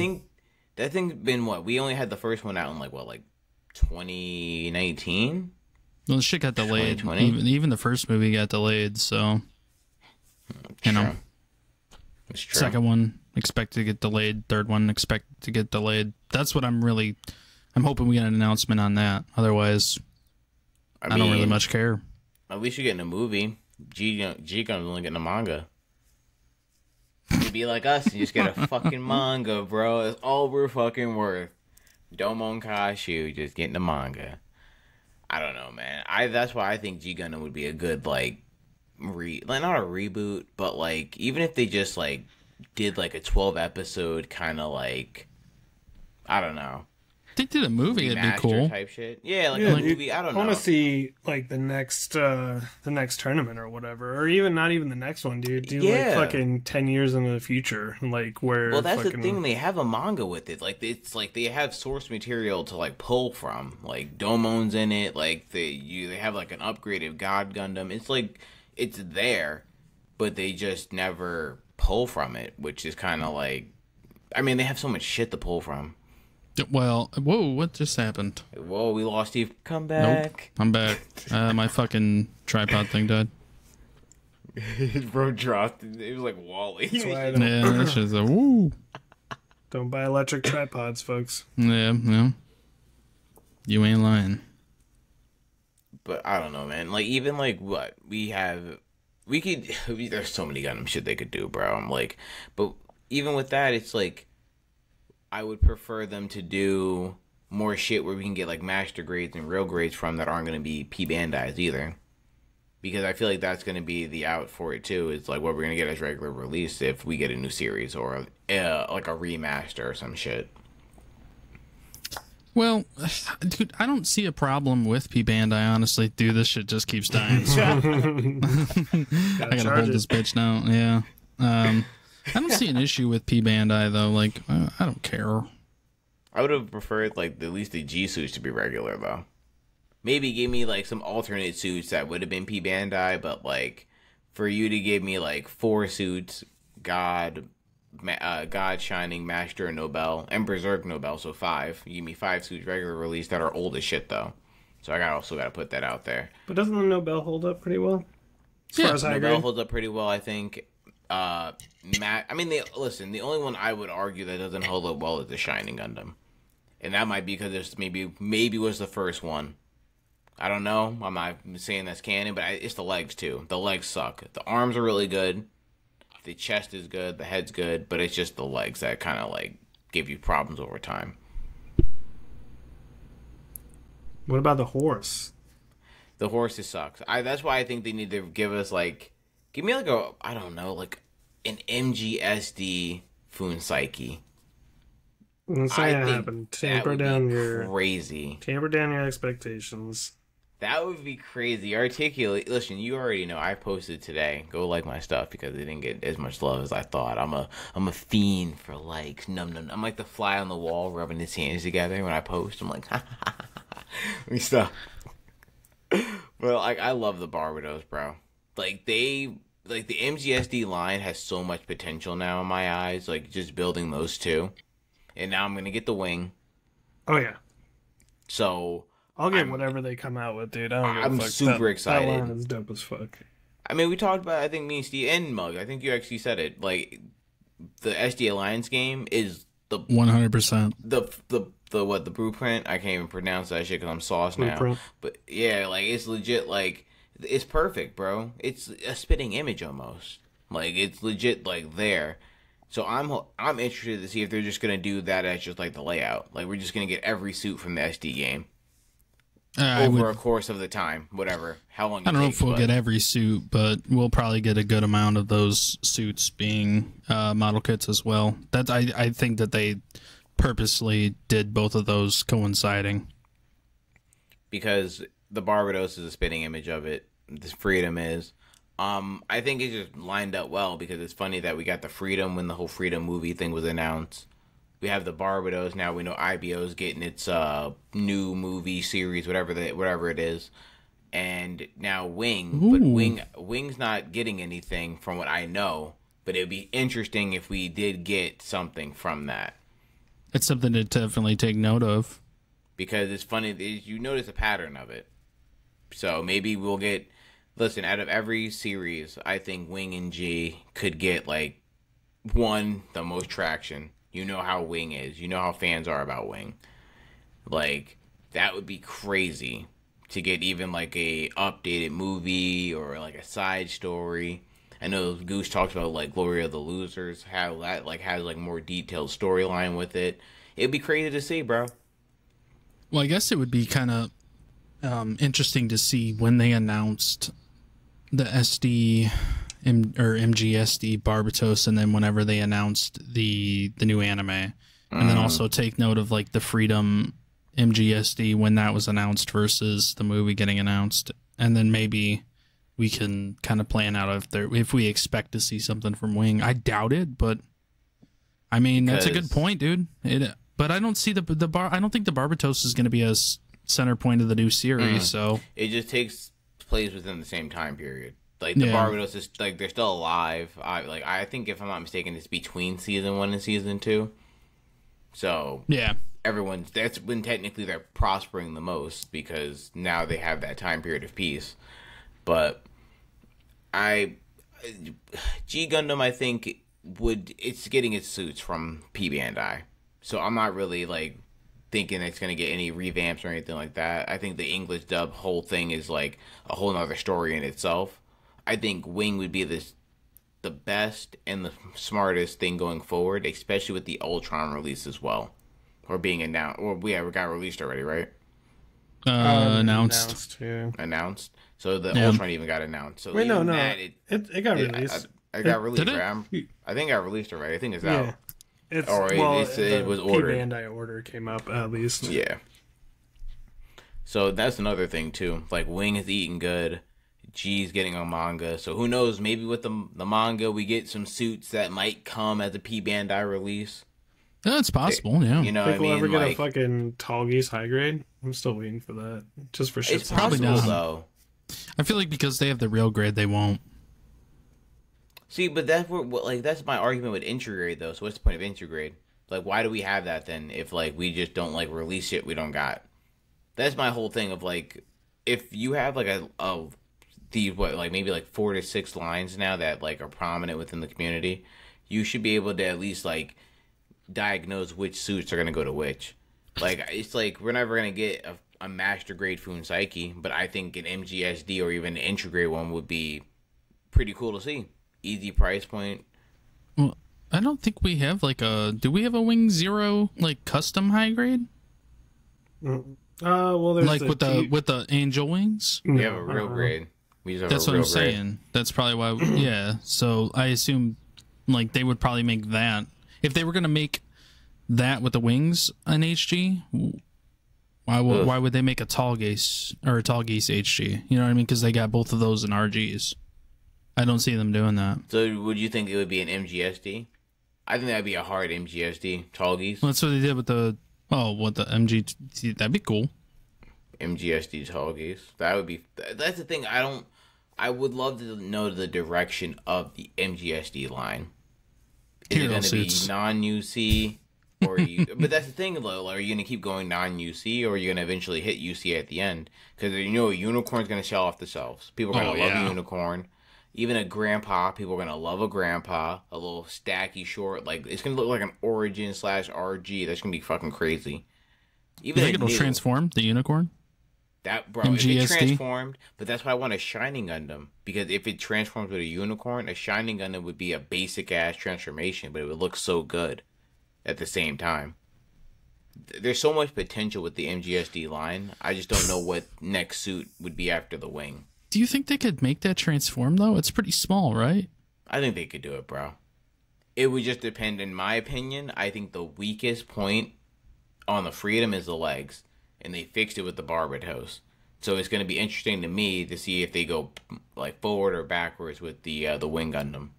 That thing's been, what? We only had the first one out in, like, 2019? Well, the shit got delayed. 2020? Even the first movie got delayed, so you know. It's true. Second one expected to get delayed. Third one expected to get delayed. That's what I'm hoping we get an announcement on that. Otherwise, I don't really much care. At least you're getting a movie. G-Gun's only getting a manga. You'd be like us, you just get a fucking manga, bro. That's all we're fucking worth. Domon Kashu, just getting a manga. I don't know, man. That's why I think G-Gundam would be a good, like not a reboot, but, like, even if they just, like, did, like, a 12-episode kind of, like, I don't know. If they did a movie, it'd be remaster cool. type shit. Yeah, like Yeah, a movie. I don't know. I want to see like the next tournament or whatever, or even not even the next one, dude. Do Yeah. like fucking 10 years into the future, like where. Well, that's fucking, the thing. They have a manga with it. Like, it's like they have source material to, like, pull from. Like, Domon's in it. Like, they have, like, an upgraded God Gundam. It's like it's there, but they just never pull from it, which is kind of like. I mean, they have so much shit to pull from. Well, whoa, what just happened? Whoa, we lost Steve. Come back. Nope, I'm back. My fucking tripod thing died. His bro dropped. It was like Wally. That's why I Yeah, that's just a woo. don't buy electric tripods, folks. Yeah. You ain't lying. But I don't know, man. Like, even, like, what we have, there's so many Gundam shit they could do, bro. I'm like, but even with that, it's like, I would prefer them to do more shit where we can get, like, master grades and real grades from that aren't going to be P Bandai's either. Because I feel like that's going to be the out for it, too. It's like what we're going to get as regular release if we get a new series or, like, a remaster or some shit. Well, dude, I don't see a problem with P Bandai, honestly. Dude, this shit just keeps dying. So. I gotta hold this bitch now. Yeah. I don't see an issue with P Bandai though. Like, I don't care. I would have preferred, like, at least the G suits to be regular, though. Maybe give me, like, some alternate suits that would have been P Bandai, but, like, for you to give me, like, 4 suits, God, Shining, Master, and Nobel, and Berserk Nobel, so 5. You give me 5 suits regular release that are old as shit, though. So I also got to put that out there. But doesn't the Nobel hold up pretty well? As Yeah, far as high Nobel grade? holds up pretty well, I think. The only one I would argue that doesn't hold up well is the Shining Gundam. And that might be because it's maybe was the first one. I don't know. I'm not saying that's canon, but it's the legs, too. The legs suck. The arms are really good. The chest is good. The head's good. But it's just the legs that kind of, like, give you problems over time. What about the horse? The horses sucks. That's why I think they need to give us like, give me like a, I don't know, like an MGSD Foon Psyche. Let's say it happened. Tamper down your crazy. Tamper down your expectations. That would be crazy. Articulate. Listen, you already know. I posted today. Go like my stuff because it didn't get as much love as I thought. I'm a fiend for likes. Num. I'm like the fly on the wall rubbing his hands together when I post. I'm like, ha ha ha ha. Let me stop. But like, I love the Barbados, bro. Like the MGSD line has so much potential now in my eyes. Like just building those two, and now I'm gonna get the wing. Oh yeah. So I'll get whatever they come out with, dude. I'm super excited. That line is dope as fuck. I mean, we talked about, I think me and Steve and Mug, I think you actually said it. Like, the SD Alliance game is the 100%. The what, the blueprint? I can't even pronounce that shit because I'm sauced now. But yeah, like, it's legit, like, it's perfect, bro. It's a spitting image almost. Like, it's legit, like, there. So I'm interested to see if they're just going to do that as just, like, the layout. Like, we're just going to get every suit from the SD game. Over a course of the time, whatever, how long. I don't know if we'll get every suit, but we'll probably get a good amount of those suits being model kits as well. That I think that they purposely did both of those coinciding, because the Barbados is a spitting image of it. This Freedom is. I think it just lined up well because it's funny that we got the Freedom when the whole Freedom movie thing was announced. We have the Barbados now. We know IBO's getting its new movie series, whatever it is, and now Wing. Ooh. But Wing's not getting anything from what I know. But it'd be interesting if we did get something from that. It's something to definitely take note of, because it's funny. You notice a pattern of it. So maybe we'll get. Listen, out of every series, I think Wing and G could get like the most traction. You know how Wing is. You know how fans are about Wing. Like, that would be crazy to get even, like, a updated movie or, like, a side story. I know Goose talks about, like, Glory of the Losers, how that, like, has, like, more detailed storyline with it. It'd be crazy to see, bro. Well, I guess it would be kind of interesting to see when they announced the SD... or MGSD Barbados, and then whenever they announced the new anime, and then also take note of like the Freedom MGSD when that was announced versus the movie getting announced, and then maybe we can kind of plan out if we expect to see something from Wing. I doubt it, but I mean that's a good point, dude. But I don't see I don't think the Barbados is going to be a center point of the new series. So it just takes place within the same time period. Like, the Barbados is, like, they're still alive. I think, if I'm not mistaken, it's between Season 1 and Season 2. So, yeah. That's when technically they're prospering the most, because now they have that time period of peace. But, G Gundam, I think, it's getting its suits from P Bandai. So, I'm not really, like, thinking it's going to get any revamps or anything like that. I think the English dub whole thing is, like, a whole nother story in itself. I think Wing would be the best and the smartest thing going forward, especially with the Ultron release as well, or being announced. Or we got released already, right? Announced. Announced. So the Ultron even got announced. So wait, no, it got released. I got released. Right? I think I released already. I think it's out. It was ordered. The Bandai order came up at least. Yeah. So that's another thing too. Like, Wing is eating good. G's getting a manga, so who knows? Maybe with the manga, we get some suits that might come as a P Bandai release. Yeah, it's possible. Yeah, you know, what I mean, we'll ever get a fucking Tall Geese high grade? I'm still waiting for that, just for shit. It's possible though. I feel like because they have the real grade, they won't. See, but that's that's my argument with Intergrade though. So what's the point of Intergrade? Like, why do we have that then? If like we just don't like release shit we don't got. That's my whole thing of like, if you have like maybe like 4 to 6 lines now that like are prominent within the community, you should be able to at least like diagnose which suits are going to go to which. Like, it's like we're never going to get a master grade Foon Psyche, but I think an MGSD or even an Intergrade one would be pretty cool to see. Easy price point. Well, I don't think we have like do we have a Wing Zero like custom high grade? Well, there's Like with the angel wings. We have a real grade. We just have That's a what real I'm grade. saying. That's probably why. Yeah. So I assume, like, they would probably make that if they were gonna make that with the wings an HG. Why would they make a tall geese or a tall geese HG? You know what I mean? Because they got both of those in RGs. I don't see them doing that. So would you think it would be an MGSD? I think that'd be a hard MGSD. Tall geese. Well, that's what they did with the MG. That'd be cool. MGSD tall geese. That would be. That's the thing. I would love to know the direction of the MGSD line. Is it going to be non-UC? Or but that's the thing, though. Are you going to keep going non-UC, or are you going to eventually hit UC at the end? Because you know a unicorn's going to sell off the shelves. People are going to love a unicorn. Even a grandpa, people are going to love a grandpa. A little stacky short. Like, it's going to look like an Origin / RG. That's going to be fucking crazy. Even you think it'll transform the unicorn? That, bro, if it transformed, but that's why I want a Shining Gundam. Because if it transforms with a unicorn, a Shining Gundam would be a basic-ass transformation, but it would look so good at the same time. There's so much potential with the MGSD line. I just don't know what next suit would be after the wing. Do you think they could make that transform, though? It's pretty small, right? I think they could do it, bro. It would just depend, in my opinion. I think the weakest point on the Freedom is the legs. And they fixed it with the Barbados. So it's going to be interesting to me to see if they go like forward or backwards with the Wing Gundam.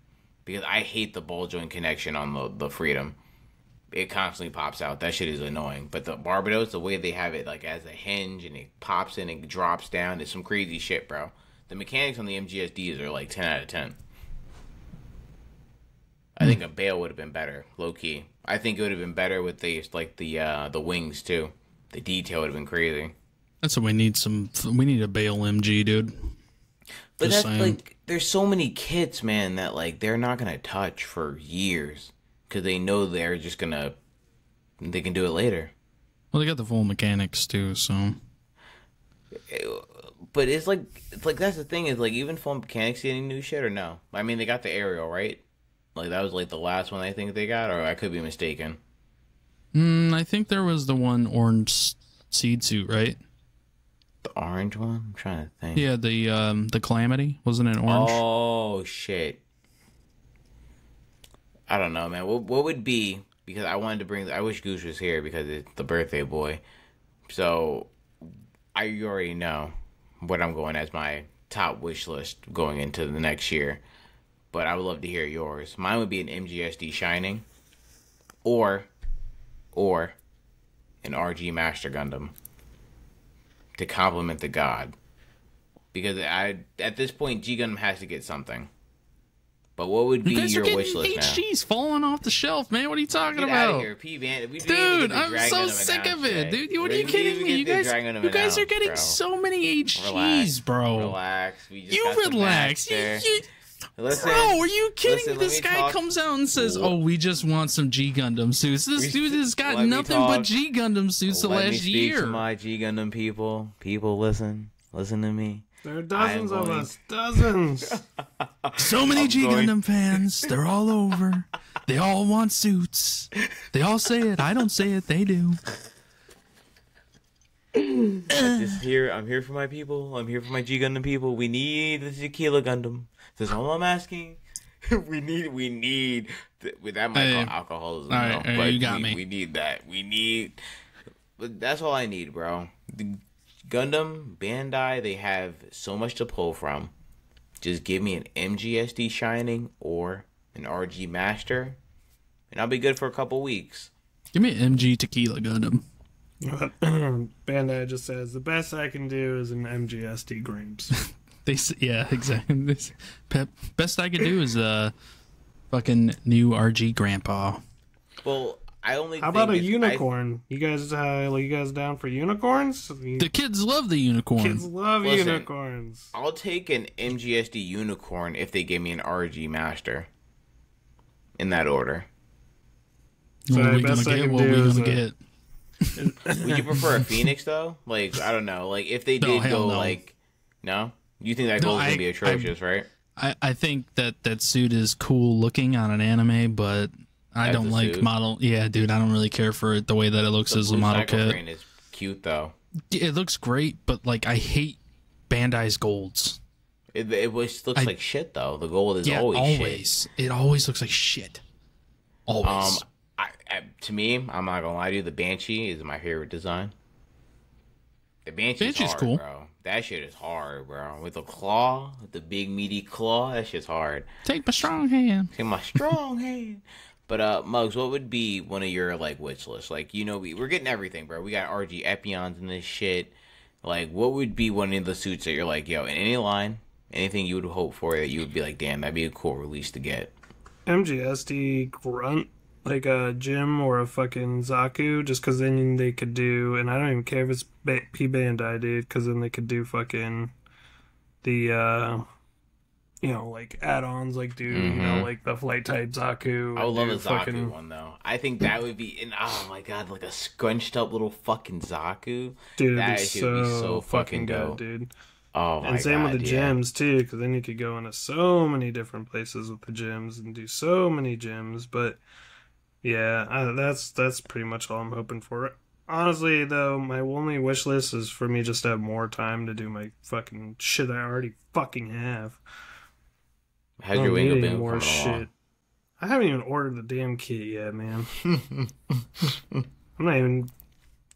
Because I hate the ball joint connection on the Freedom. It constantly pops out. That shit is annoying. But the Barbados, the way they have it like as a hinge and it pops in and drops down, is some crazy shit, bro. The mechanics on the MGSDs are like 10 out of 10. I think a Bale would have been better, low key. I think it would have been better with the wings too. The detail would have been crazy. That's what we need. We need a Bale MG, dude. But that's like, there's so many kits, man, that like they're not gonna touch for years because they know they can do it later. Well, they got the full mechanics too, so. But it's like that's the thing is like even full mechanics getting new shit or no? I mean they got the aerial, right? Like that was like the last one I think they got, or I could be mistaken. I think there was the one orange seed suit, right? The orange one? I'm trying to think. Yeah, the Calamity, wasn't it orange? Oh shit! I don't know, man. What would be, because I wanted to bring. I wish Goose was here because it's the birthday boy. So you already know what I'm going as my top wish list going into the next year. But I would love to hear yours. Mine would be an MGSD Shining, or an RG Master Gundam to complement the God. Because at this point, G Gundam has to get something. But what would be your wish list now? HG's falling off the shelf, man. What are you talking Get about? out of here, P-Van. Dude, I'm so sick of it, dude. What are you kidding me? You guys are getting so many HGs, bro. Relax. You relax. Listen, bro, are you kidding? This guy comes out and says, "Oh, we just want some G Gundam suits." This dude has got nothing but G Gundam suits the last year. To my G Gundam people, listen to me. There are dozens of us, dozens. So many G Gundam fans. They're all over. They all want suits. They all say it. I don't say it. They do. I'm here for my people. I'm here for my G Gundam people. We need the Tequila Gundam. That's all I'm asking. we need. That might call alcoholism. All right, but you got me. We need that. But that's all I need, bro. The Gundam, Bandai, they have so much to pull from. Just give me an MGSD Shining or an RG Master, and I'll be good for a couple weeks. Give me an MG Tequila Gundam. Bandai just says the best I can do is an MGSD Grimps. Yeah, exactly. Best I could do is fucking new RG Grandpa. Well, I only. How about a unicorn? You guys down for unicorns? The kids love the unicorn. Kids love unicorns. I'll take an MGSD unicorn if they give me an RG Master. In that order. So what are we gonna get? Would you prefer a Phoenix though? Like, I don't know. Like if they did go like, no. You think that goal is gonna be atrocious, right? I think that suit is cool looking on an anime, but I don't like model. Yeah, dude, I don't really care for it the way that it looks as a model kit. Is cute though. It looks great, but like I hate Bandai's golds. It looks like shit though. The gold is always shit. It always looks like shit. Always. To me, I'm not gonna lie to you. The Banshee is my favorite design. The Banshee's hard, cool, bro. That shit is hard, bro. With the claw, with the big meaty claw, that shit's hard. Take my strong hand. Take my strong hand. But Muggs, what would be one of your like wish lists? Like, you know, we're getting everything, bro. We got RG Epions in this shit. Like, what would be one of the suits that you're like, yo, in any line, anything you would hope for that you would be like, damn, that'd be a cool release to get? MGSD grunt, like a Jim or a fucking Zaku, just because then they could do, and I don't even care if it's P Bandai, dude, because then they could do fucking the, you know, like add-ons, like do, you know, like the flight type Zaku. I would love a Zaku one though. I think that would be, oh my god, like a scrunched up little fucking Zaku. Dude, that shit would be so fucking dope, dude. Oh my god. And same with the gems too, because then you could go into so many different places with the gems and do so many gems. But yeah, that's pretty much all I'm hoping for. Honestly, though, my only wish list is for me just to have more time to do my fucking shit I already fucking have. How's your window been more shit? I haven't even ordered the damn kit yet, man. I'm not even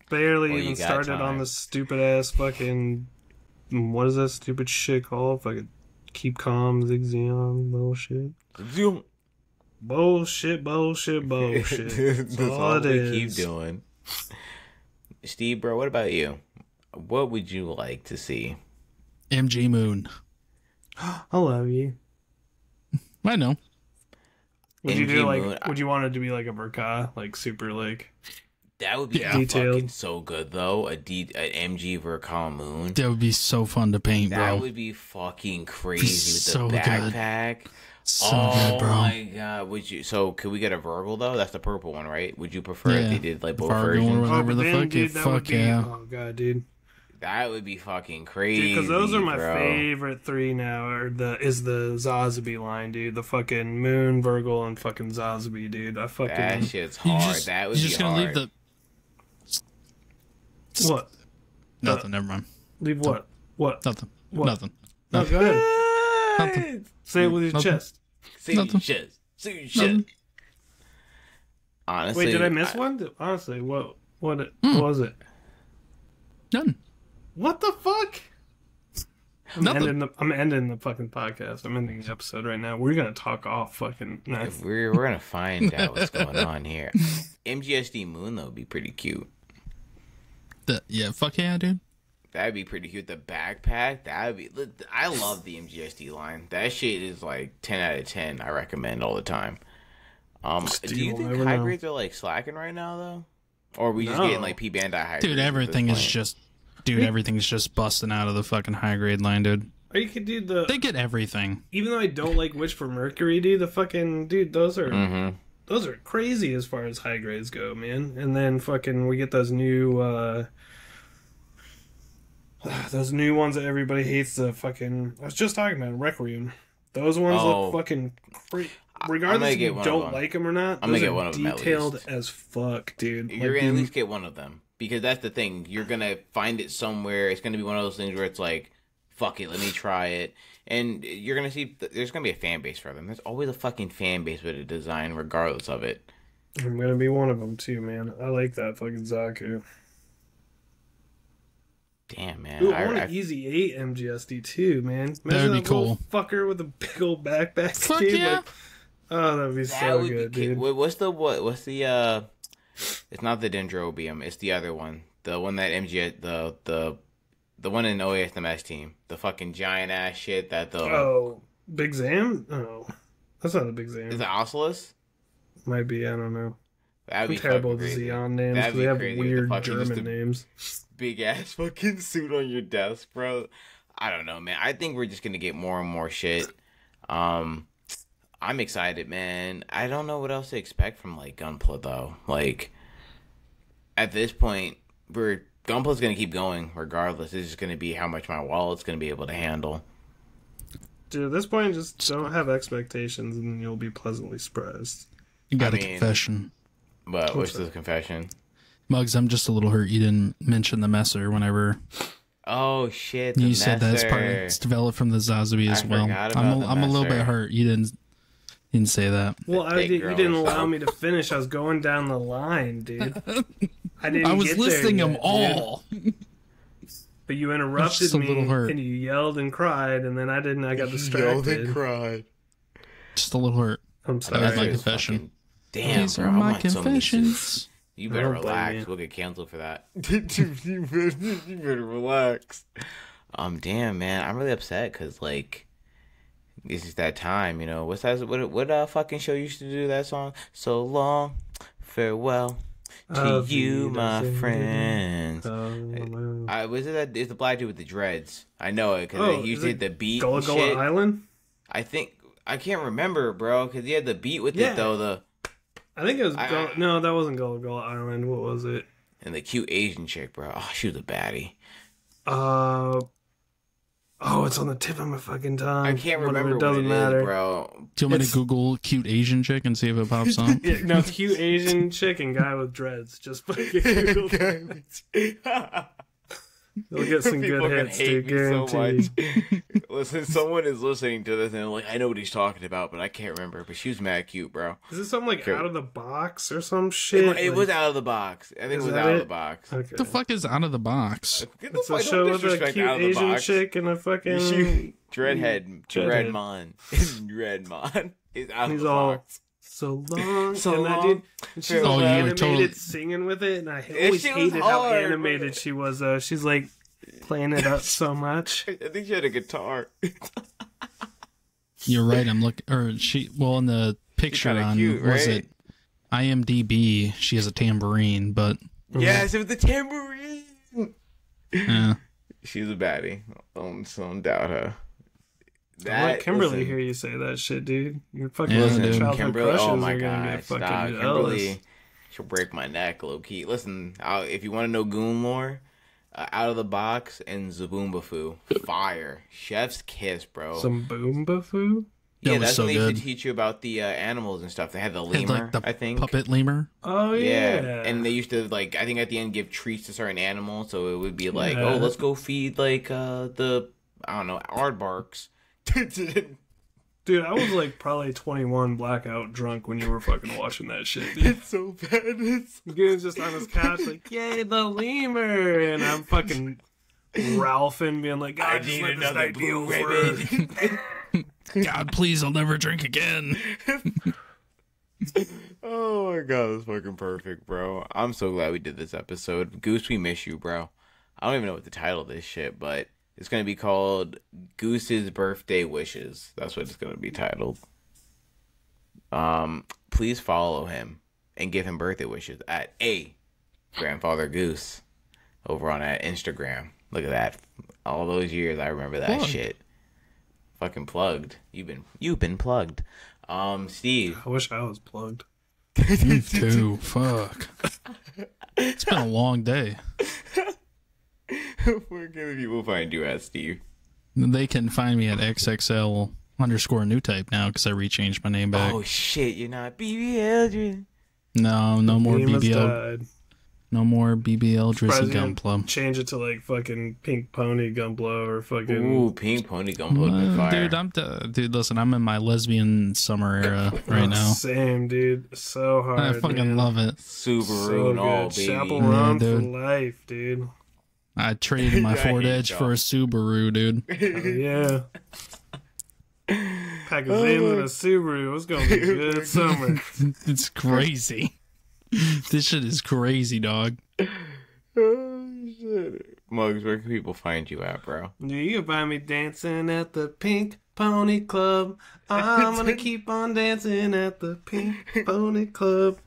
barely even started on this stupid ass fucking. What is that stupid shit called? Fucking keep calm, Zigzion bullshit. Bullshit. That's all it is. Keep doing. Steve, bro, what about you? What would you like to see? MG Moon. I love you. I know. Would you do like? Moon, would you want it to be like a Burka, like super like? That would be fucking so good though. An MG Vercom Moon. That would be so fun to paint, bro. That would be fucking crazy with the backpack. Good. So good, bro. Oh my god! Would you? So could we get a Virgil though? That's the purple one, right? Would you prefer if they did like both versions? Or whatever the fuck. Dude, fuck yeah! Oh god, dude. That would be fucking crazy. Because those are my favorite three now. Or the Zazabi line, dude. The fucking Moon, Virgil, and fucking Zazabi, dude. That shit's hard. That would be hard. You're just gonna leave the. What? Nothing. Never mind. Leave what? What? Nothing. What? Nothing. No, go ahead. Nothing. Say it with your chest. Say it with your chest. Say it with your chest. Honestly, wait, did I miss one? Honestly, what was it? None. What the fuck? I'm Nothing. ending the fucking podcast. I'm ending the episode right now. We're gonna talk off fucking. We're gonna find out what's going on here. MGSD Moon though would be pretty cute. Yeah, fuck yeah, dude. That'd be pretty cute. The backpack, that'd be. I love the MGSD line. That shit is like 10 out of 10. I recommend all the time. Do you think high grades are like slacking right now though, or are we just getting like P Bandai high grades? Dude, everything's just busting out of the fucking high grade line, dude. Or you could do the. They get everything. Even though I don't like Witch for Mercury, dude, the fucking dude, those are crazy as far as high grades go, man. And then fucking we get those new. Those new ones that everybody hates. The fucking I was just talking about Requiem. Those ones look fucking crazy. Regardless if you don't like them or not, I'm gonna get one of them. Detailed as fuck, dude. You're gonna at least get one of them because that's the thing. You're gonna find it somewhere. It's gonna be one of those things where it's like, fuck it, let me try it, and you're gonna see. There's gonna be a fan base for them. There's always a fucking fan base with a design, regardless of it. I'm gonna be one of them too, man. I like that fucking Zaku. Damn, man. Ooh, I want an Easy 8 MGSD too, man. Imagine that'd be cool. Fucker with a big old backpack. Fuck yeah. Like, oh, that'd be so good, dude. What's the it's not the Dendrobium, it's the other one. The one that the one in OASMS team. The fucking giant ass shit that the Big Zam? Oh. That's not the Big Zam. Is it Oculus? Might be, I don't know. That'd be terrible with Xeon names. They have weird German names. Big ass fucking suit on your desk, bro. I don't know, man. I think we're just gonna get more and more shit. I'm excited, man. I don't know what else to expect from like Gunpla though. Like at this point, Gunpla's gonna keep going regardless. It's just gonna be how much my wallet's gonna be able to handle. Dude, at this point, just don't have expectations, and you'll be pleasantly surprised. You got a confession. But what's the confession? Muggs, I'm just a little hurt you didn't mention the Messer whenever Oh shit! you said that's part of it's developed from the Zazubi as well. I'm a little bit hurt you didn't say that. Well, you didn't allow me to finish. I was going down the line, dude. I was listing them all. But you interrupted me, and you yelled and cried, and then I got distracted. Yelled and cried. Just a little hurt. I'm sorry. That's my confession. Damn, These bro, are I'm my on so many confessions. You better Don't blame relax. me. We'll get canceled for that. You better relax. Damn, man, I'm really upset because like, this is that time, you know. What's that? What fucking show used to do that song? So long, farewell to you, my friends. Was it that? It's the black dude with the dreads. I know it because he used to hit the beat. Gullah Gullah Island. I think I can't remember, bro, because he had the beat with it though. I think it was no, that wasn't Gullah Gullah Island. What was it? And the cute Asian chick, bro. Oh, she was a baddie. It's on the tip of my fucking tongue. I can't remember. It doesn't matter, bro. Do you want me to Google cute Asian chick and see if it pops up? No, cute Asian chick and guy with dreads. Just fucking Google that. You'll get some good hits, dude. Guaranteed. So listen, someone is listening to this and they're like, I know what he's talking about, but I can't remember. But she was mad cute, bro. Is this something like Out of the Box or some shit? It was Out of the Box. I think it was Out of the Box. Okay. What the fuck is Out of the Box? It's a show with a cute Asian chick and a fucking Dreadhead. Dreadmon. Dreadmon. He's out of the box. So long, so long. Dude, and she's all animated singing with it, and I always hated how animated she was. Though she's like playing it up so much. I think she had a guitar. You're right. I'm looking, or she. Well, in the picture on cute, was right? it IMDb? She has a tambourine, but yes, it was the tambourine. yeah, she's a baddie. Don't doubt her. I let Kimberly hear you say that shit, dude. Your fucking childhood Kimberly, crushes oh my are gonna God, get fucking stop. jealous. Kimberly, she'll break my neck, low key. Listen, if you want to know Goon lore, Out of the Box and Zaboombafu, fire, chef's kiss, bro. Some Boombafoo? Yeah, that's when they used to teach you about the animals and stuff. They had the lemur, like the I think. puppet lemur. Oh yeah. And they used to I think at the end give treats to certain animals, so it would be like, oh, let's go feed the aardvarks. Dude, I was like probably 21 blackout drunk when you were fucking watching that shit, dude. It's so bad. Goon's just on his couch like, yay, the lemur! And I'm fucking Ralphing being like, God, I need another blue ribbon. God, please, I'll never drink again. Oh my God, that's fucking perfect, bro. I'm so glad we did this episode. Goose, we miss you, bro. I don't even know what the title of this shit, but it's going to be called Goose's Birthday Wishes. That's what it's going to be titled. Please follow him and give him birthday wishes at Grandfather Goose over on that Instagram. Look at that. All those years, I remember that shit. Fucking plugged. You've been plugged. Steve. I wish I was plugged. Me too. Fuck. It's been a long day. Where can people find you at, Steve? They can find me at XXL_new type now because I rechanged my name back. Oh shit, you're not BB Eldred. No more BBL. No more BBL Drizzy Gunpla. Change it to like fucking Pink Pony Gunpla or fucking. Ooh, Pink Pony Gunpla fire. Dude, listen, I'm in my lesbian summer era right now. Same, dude. So hard. I fucking love it. Subaru and all, baby. Chaperone for life, dude. I traded my Ford Edge for a Subaru, dude. Yeah. Pack of Zans and a Subaru. It's gonna be a good summer. It's crazy. This shit is crazy, dog. Oh shit. Muggs, where can people find you at, bro? You can find me dancing at the Pink Pony Club. I'm gonna keep on dancing at the Pink Pony Club.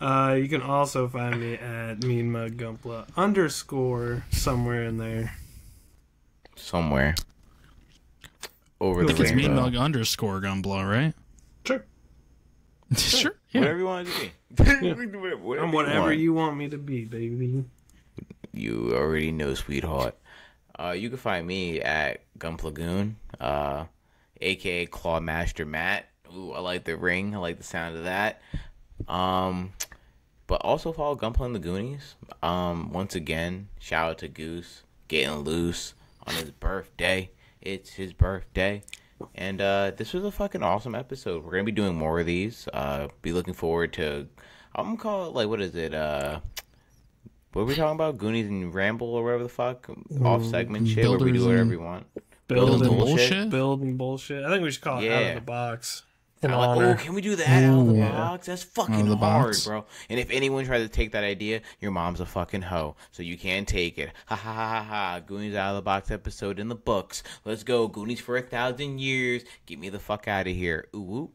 You can also find me at Mean Mug Gunpla _ somewhere in there. Somewhere. Over the rainbow. It's Mean Mug _ Gunpla, right? Sure. Sure. Yeah. Whatever you want it to be. Yeah. I'm whatever you want me to be, baby. You already know, sweetheart. You can find me at Gunplagoon, aka Claw Master Matt. Ooh, I like the ring. I like the sound of that. But But also follow Gunpla and the Goonies. Once again, shout out to Goose getting loose on his birthday. It's his birthday. And this was a fucking awesome episode. We're going to be doing more of these. Be looking forward to, I'm going to call it, like, what is it? What are we talking about? Goonies and Ramble or whatever the fuck? Off segment shit where we do whatever we want. Building bullshit. Building bullshit. I think we should call it Out of the Box. Oh, can we do that out of the Yeah. box? That's fucking the hard, box. bro. And if anyone tries to take that idea, your mom's a fucking hoe, so you can't take it. Ha ha ha ha ha. Goonies Out of the Box episode in the books. Let's go. Goonies for 1,000 years. Get me the fuck out of here. Ooh, whoop.